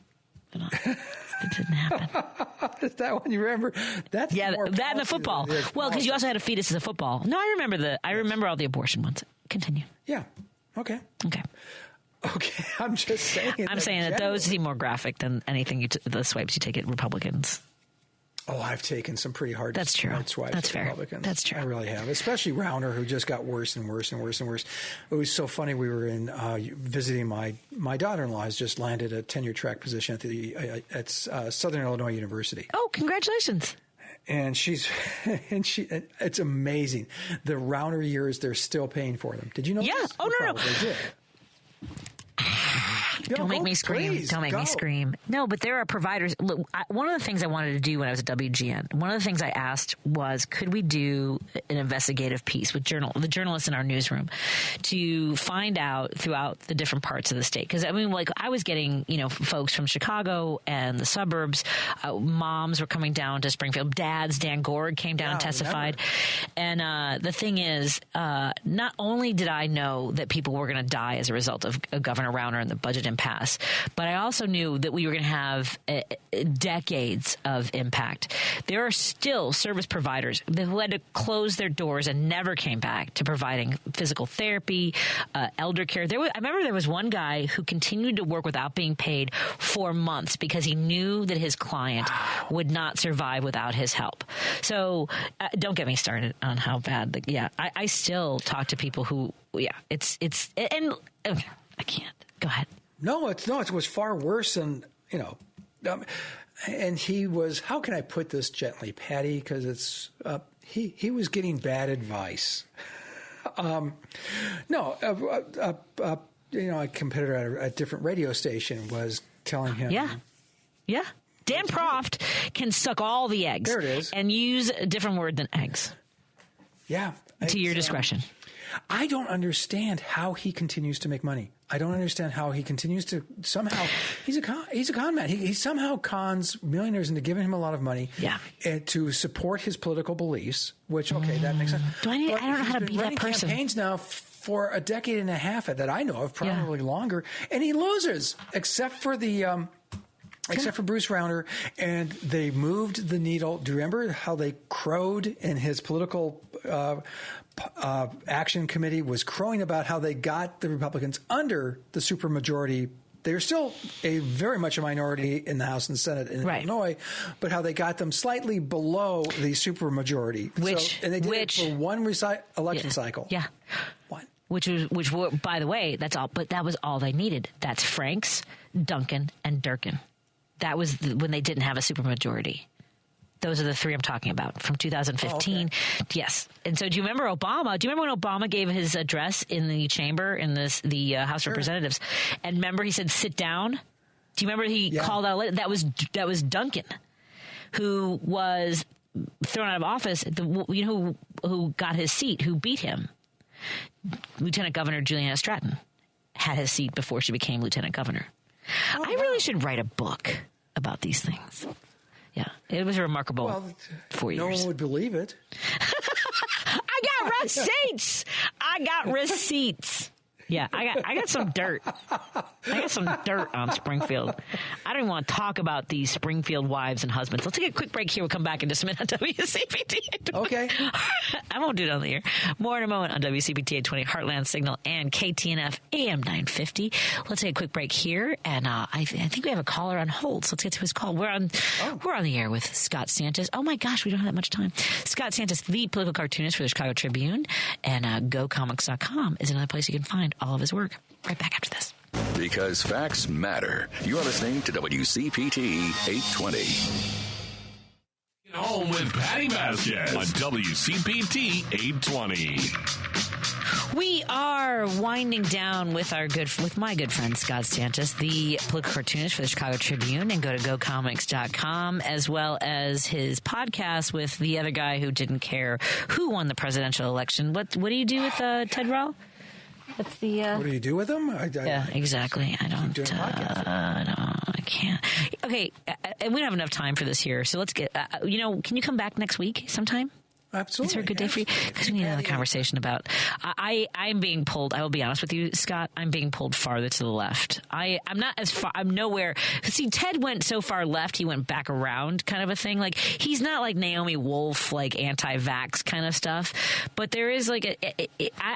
It didn't happen. Is that one you remember? That's that and the football. Well, because you also had a fetus as a football. No, I remember all the abortion ones. Continue. Yeah. Okay. I'm just saying. I'm saying that those seem more graphic than anything. The swipes you take at Republicans. Oh, I've taken some pretty hard. That's true. That's fair. Republicans. That's true. I really have, especially Rauner, who just got worse and worse and worse and worse. It was so funny. We were visiting my daughter-in-law has just landed a tenure track position at Southern Illinois University. Oh, congratulations! And it's amazing. The Rauner years, they're still paying for them. Did you know? Yeah. This? Oh, no. They did. Don't make me scream. Please, Don't make me scream. No, but there are providers. Look, one of the things I wanted to do when I was at WGN, one of the things I asked was, could we do an investigative piece with the journalists in our newsroom to find out throughout the different parts of the state? Because, I mean, like, I was getting, folks from Chicago and the suburbs. Moms were coming down to Springfield. Dads, Dan Gorg came down and testified. And the thing is, not only did I know that people were going to die as a result of Governor Rauner and the budget impasse, but I also knew that we were going to have decades of impact. There are still service providers who had to close their doors and never came back to providing physical therapy, elder care. I remember there was one guy who continued to work without being paid for months because he knew that his client would not survive without his help. So don't get me started on how bad. I still talk to people who, and I can't. Go ahead. No, it was far worse than, and he was, how can I put this gently, Patty? Because it's he was getting bad advice. A competitor at a different radio station was telling him, yeah. Dan Proft can suck all the eggs. There it is. And use a different word than eggs. Yeah. To your discretion. I don't understand how he continues to make money. I don't understand how he continues to somehow. He's a con man. He somehow cons millionaires into giving him a lot of money. Yeah. To support his political beliefs. Which that makes sense. I don't know how to be that person. Campaigns now for a decade and a half that I know of, probably longer, and he loses, except for the. Except for Bruce Rauner, and they moved the needle. Do you remember how they crowed in his political action committee was crowing about how they got the Republicans under the supermajority? They're still very much a minority in the House and Senate in Illinois, but how they got them slightly below the supermajority. And they did it for one election cycle. Yeah. One. Which were, by the way, that's all. But that was all they needed. That's Franks, Duncan, and Durkin. That was when they didn't have a supermajority. Those are the three I'm talking about from 2015. Oh, okay. Yes. And so do you remember Obama? Do you remember when Obama gave his address in the chamber in the House of Representatives? And remember he said, sit down? Do you remember he called out later? That was Duncan, who was thrown out of office. You know who got his seat, who beat him? Lieutenant Governor Juliana Stratton had his seat before she became lieutenant governor. I really should write a book about these things. Yeah, it was a remarkable 4 years. No one would believe it. I got receipts. Yeah, I got some dirt. I got some dirt on Springfield. I don't even want to talk about these Springfield wives and husbands. Let's take a quick break here. We'll come back in just a minute on WCPT. Okay. I won't do it on the air. More in a moment on WCPT 820 Heartland Signal and KTNF AM 950. Let's take a quick break here, and I think we have a caller on hold. So let's get to his call. We're on the air with Scott Santos. Oh my gosh, we don't have that much time. Scott Santos, the political cartoonist for the Chicago Tribune, and GoComics.com is another place you can find all of his work. Right back after this. Because facts matter. You're listening to WCPT 820. Home with Patti Vasquez on WCPT 820. We are winding down with my good friend Scott Santos, the political cartoonist for the Chicago Tribune, and go to GoComics.com, as well as his podcast with the other guy who didn't care who won the presidential election. What do you do with Ted Rall? What's the? What do you do with them? Yeah, exactly. I don't. I can't. Okay, and we don't have enough time for this here, so let's get. Can you come back next week sometime? Absolutely. Is there a good day for you? Because we need another conversation about. I'm being pulled. I will be honest with you, Scott. I'm being pulled farther to the left. I'm not as far. I'm nowhere. See, Ted went so far left, he went back around, kind of a thing. Like he's not like Naomi Wolf, like anti-vax kind of stuff. But there is like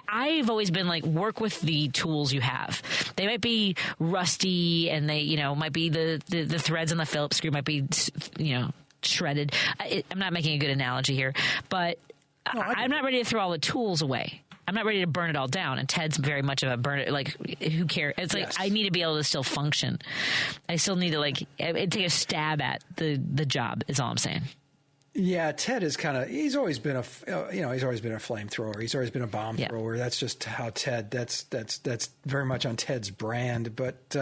I've always been like, work with the tools you have. They might be rusty, and they might be the threads on the Phillips screw might be shredded. I'm not making a good analogy here, but I'm not ready to throw all the tools away. I'm not ready to burn it all down. And Ted's very much of a burn it. Like, who cares? It's like, I need to be able to still function. I still need to take a stab at the job is all I'm saying. Yeah, Ted is he's always been a flamethrower. He's always been a bomb thrower. That's just how Ted, that's very much on Ted's brand. But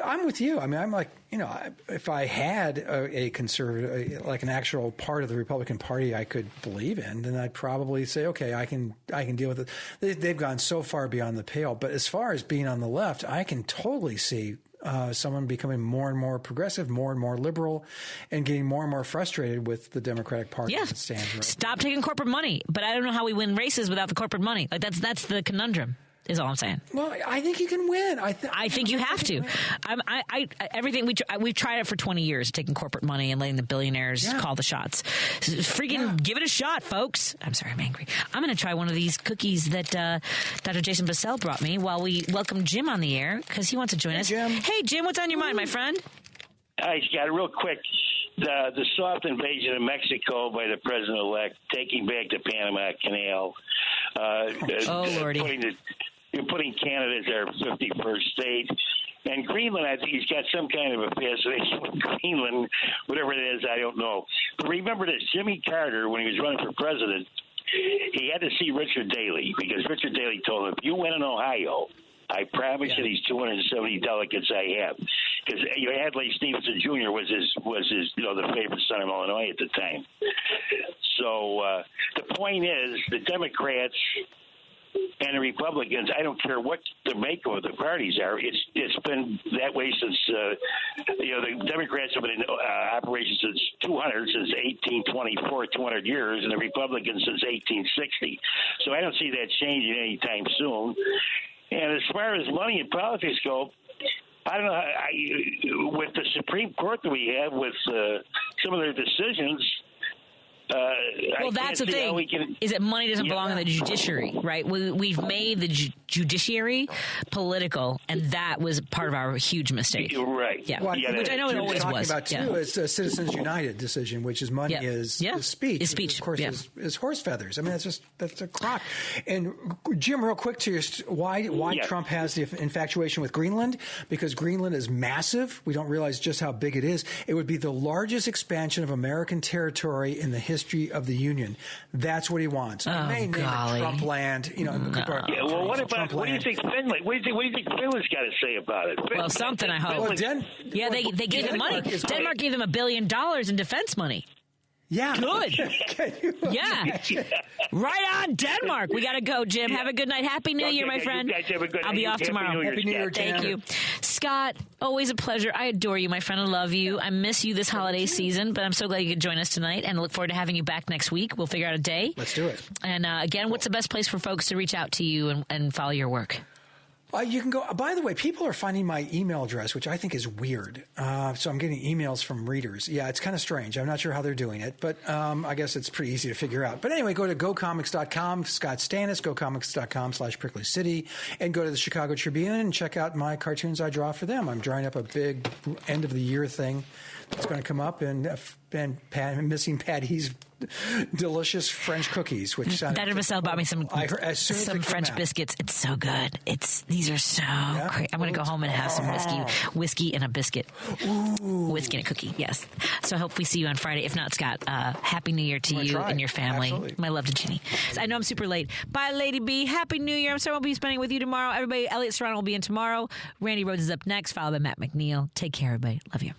I'm with you. I mean, I'm like, if I had a conservative, like an actual part of the Republican Party I could believe in, then I'd probably say, okay, I can deal with it. They've gone so far beyond the pale. But as far as being on the left, I can totally see someone becoming more and more progressive, more and more liberal, and getting more and more frustrated with the Democratic Party. Yeah. As it stands right. Stop taking corporate money. But I don't know how we win races without the corporate money. Like that's the conundrum. Is all I'm saying. Well, I think you can win. I think you have to. Everything we've tried it for 20 years, taking corporate money and letting the billionaires call the shots. Freaking give it a shot, folks. I'm sorry, I'm angry. I'm going to try one of these cookies that Dr. Jason Bassell brought me while we welcome Jim on the air because he wants to join us. Jim. Hey, Jim, what's on your mind, my friend? Hi, Scott. Real quick. The soft invasion of Mexico by the president-elect, taking back the Panama Canal. Lordy. You're putting Canada as our 51st state, And Greenland, I think he's got some kind of a fascination with Greenland, whatever it is, I don't know. But remember this, Jimmy Carter, when he was running for president, he had to see Richard Daley because Richard Daley told him, if you win in Ohio, I promise you these 270 delegates I have. Because Adlai Stevenson Jr. was his the favorite son of Illinois at the time. So the point is, the Democrats and the Republicans, I don't care what the makeup of the parties are. It's been that way since the Democrats have been in operation since 1824, 200 years, and the Republicans since 1860. So I don't see that changing anytime soon. And as far as money and politics go, I don't know. With the Supreme Court that we have, with some of their decisions. Well, that's the thing, is that money doesn't belong in the judiciary, right? We've made the judiciary political, and that was part of our huge mistake. Right. Yeah. Well, which I know it always was. About too, it's a Citizens United decision, which is money is speech. Is speech. Which, of course, is horse feathers. I mean, that's a crock. And Jim, real quick to your why Trump has the infatuation with Greenland, because Greenland is massive. We don't realize just how big it is. It would be the largest expansion of American territory in the history of the Union. That's what he wants. He may name it Trump land. What do you think Finland? What do you think Finland's got to say about it? Well, something, I hope. They gave him money. Denmark gave him $1 billion in defense money. Yeah. Good. Yeah. Right on, Denmark. We got to go, Jim. Have a good night. Happy New Year, my friend. I'll be off tomorrow. Happy New Year, Thank you. Scott, always a pleasure. I adore you, my friend. I love you. I miss you this holiday season, but I'm so glad you could join us tonight, and look forward to having you back next week. We'll figure out a day. Let's do it. And again, what's the best place for folks to reach out to you and follow your work? You can go. By the way, people are finding my email address, which I think is weird. So I'm getting emails from readers. Yeah, it's kind of strange. I'm not sure how they're doing it, but I guess it's pretty easy to figure out. But anyway, go to gocomics.com, Scott Stannis, gocomics.com/Prickly City, and go to the Chicago Tribune and check out my cartoons I draw for them. I'm drawing up a big end of the year thing that's going to come up, and missing Patty's delicious French cookies, which Dr. Vassell bought me some French biscuits. It's so good. These are so great. I'm going to go home and have some whiskey and a biscuit. Ooh. Whiskey and a cookie. Yes. So I hope we see you on Friday. If not, Scott, Happy New Year to you and your family. Absolutely. My love to Ginny. I know I'm super late. Bye, Lady B. Happy New Year. I'm sorry I won't be spending with you tomorrow. Everybody, Elliot Serrano will be in tomorrow. Randy Rhodes is up next, followed by Matt McNeil. Take care, everybody. Love you.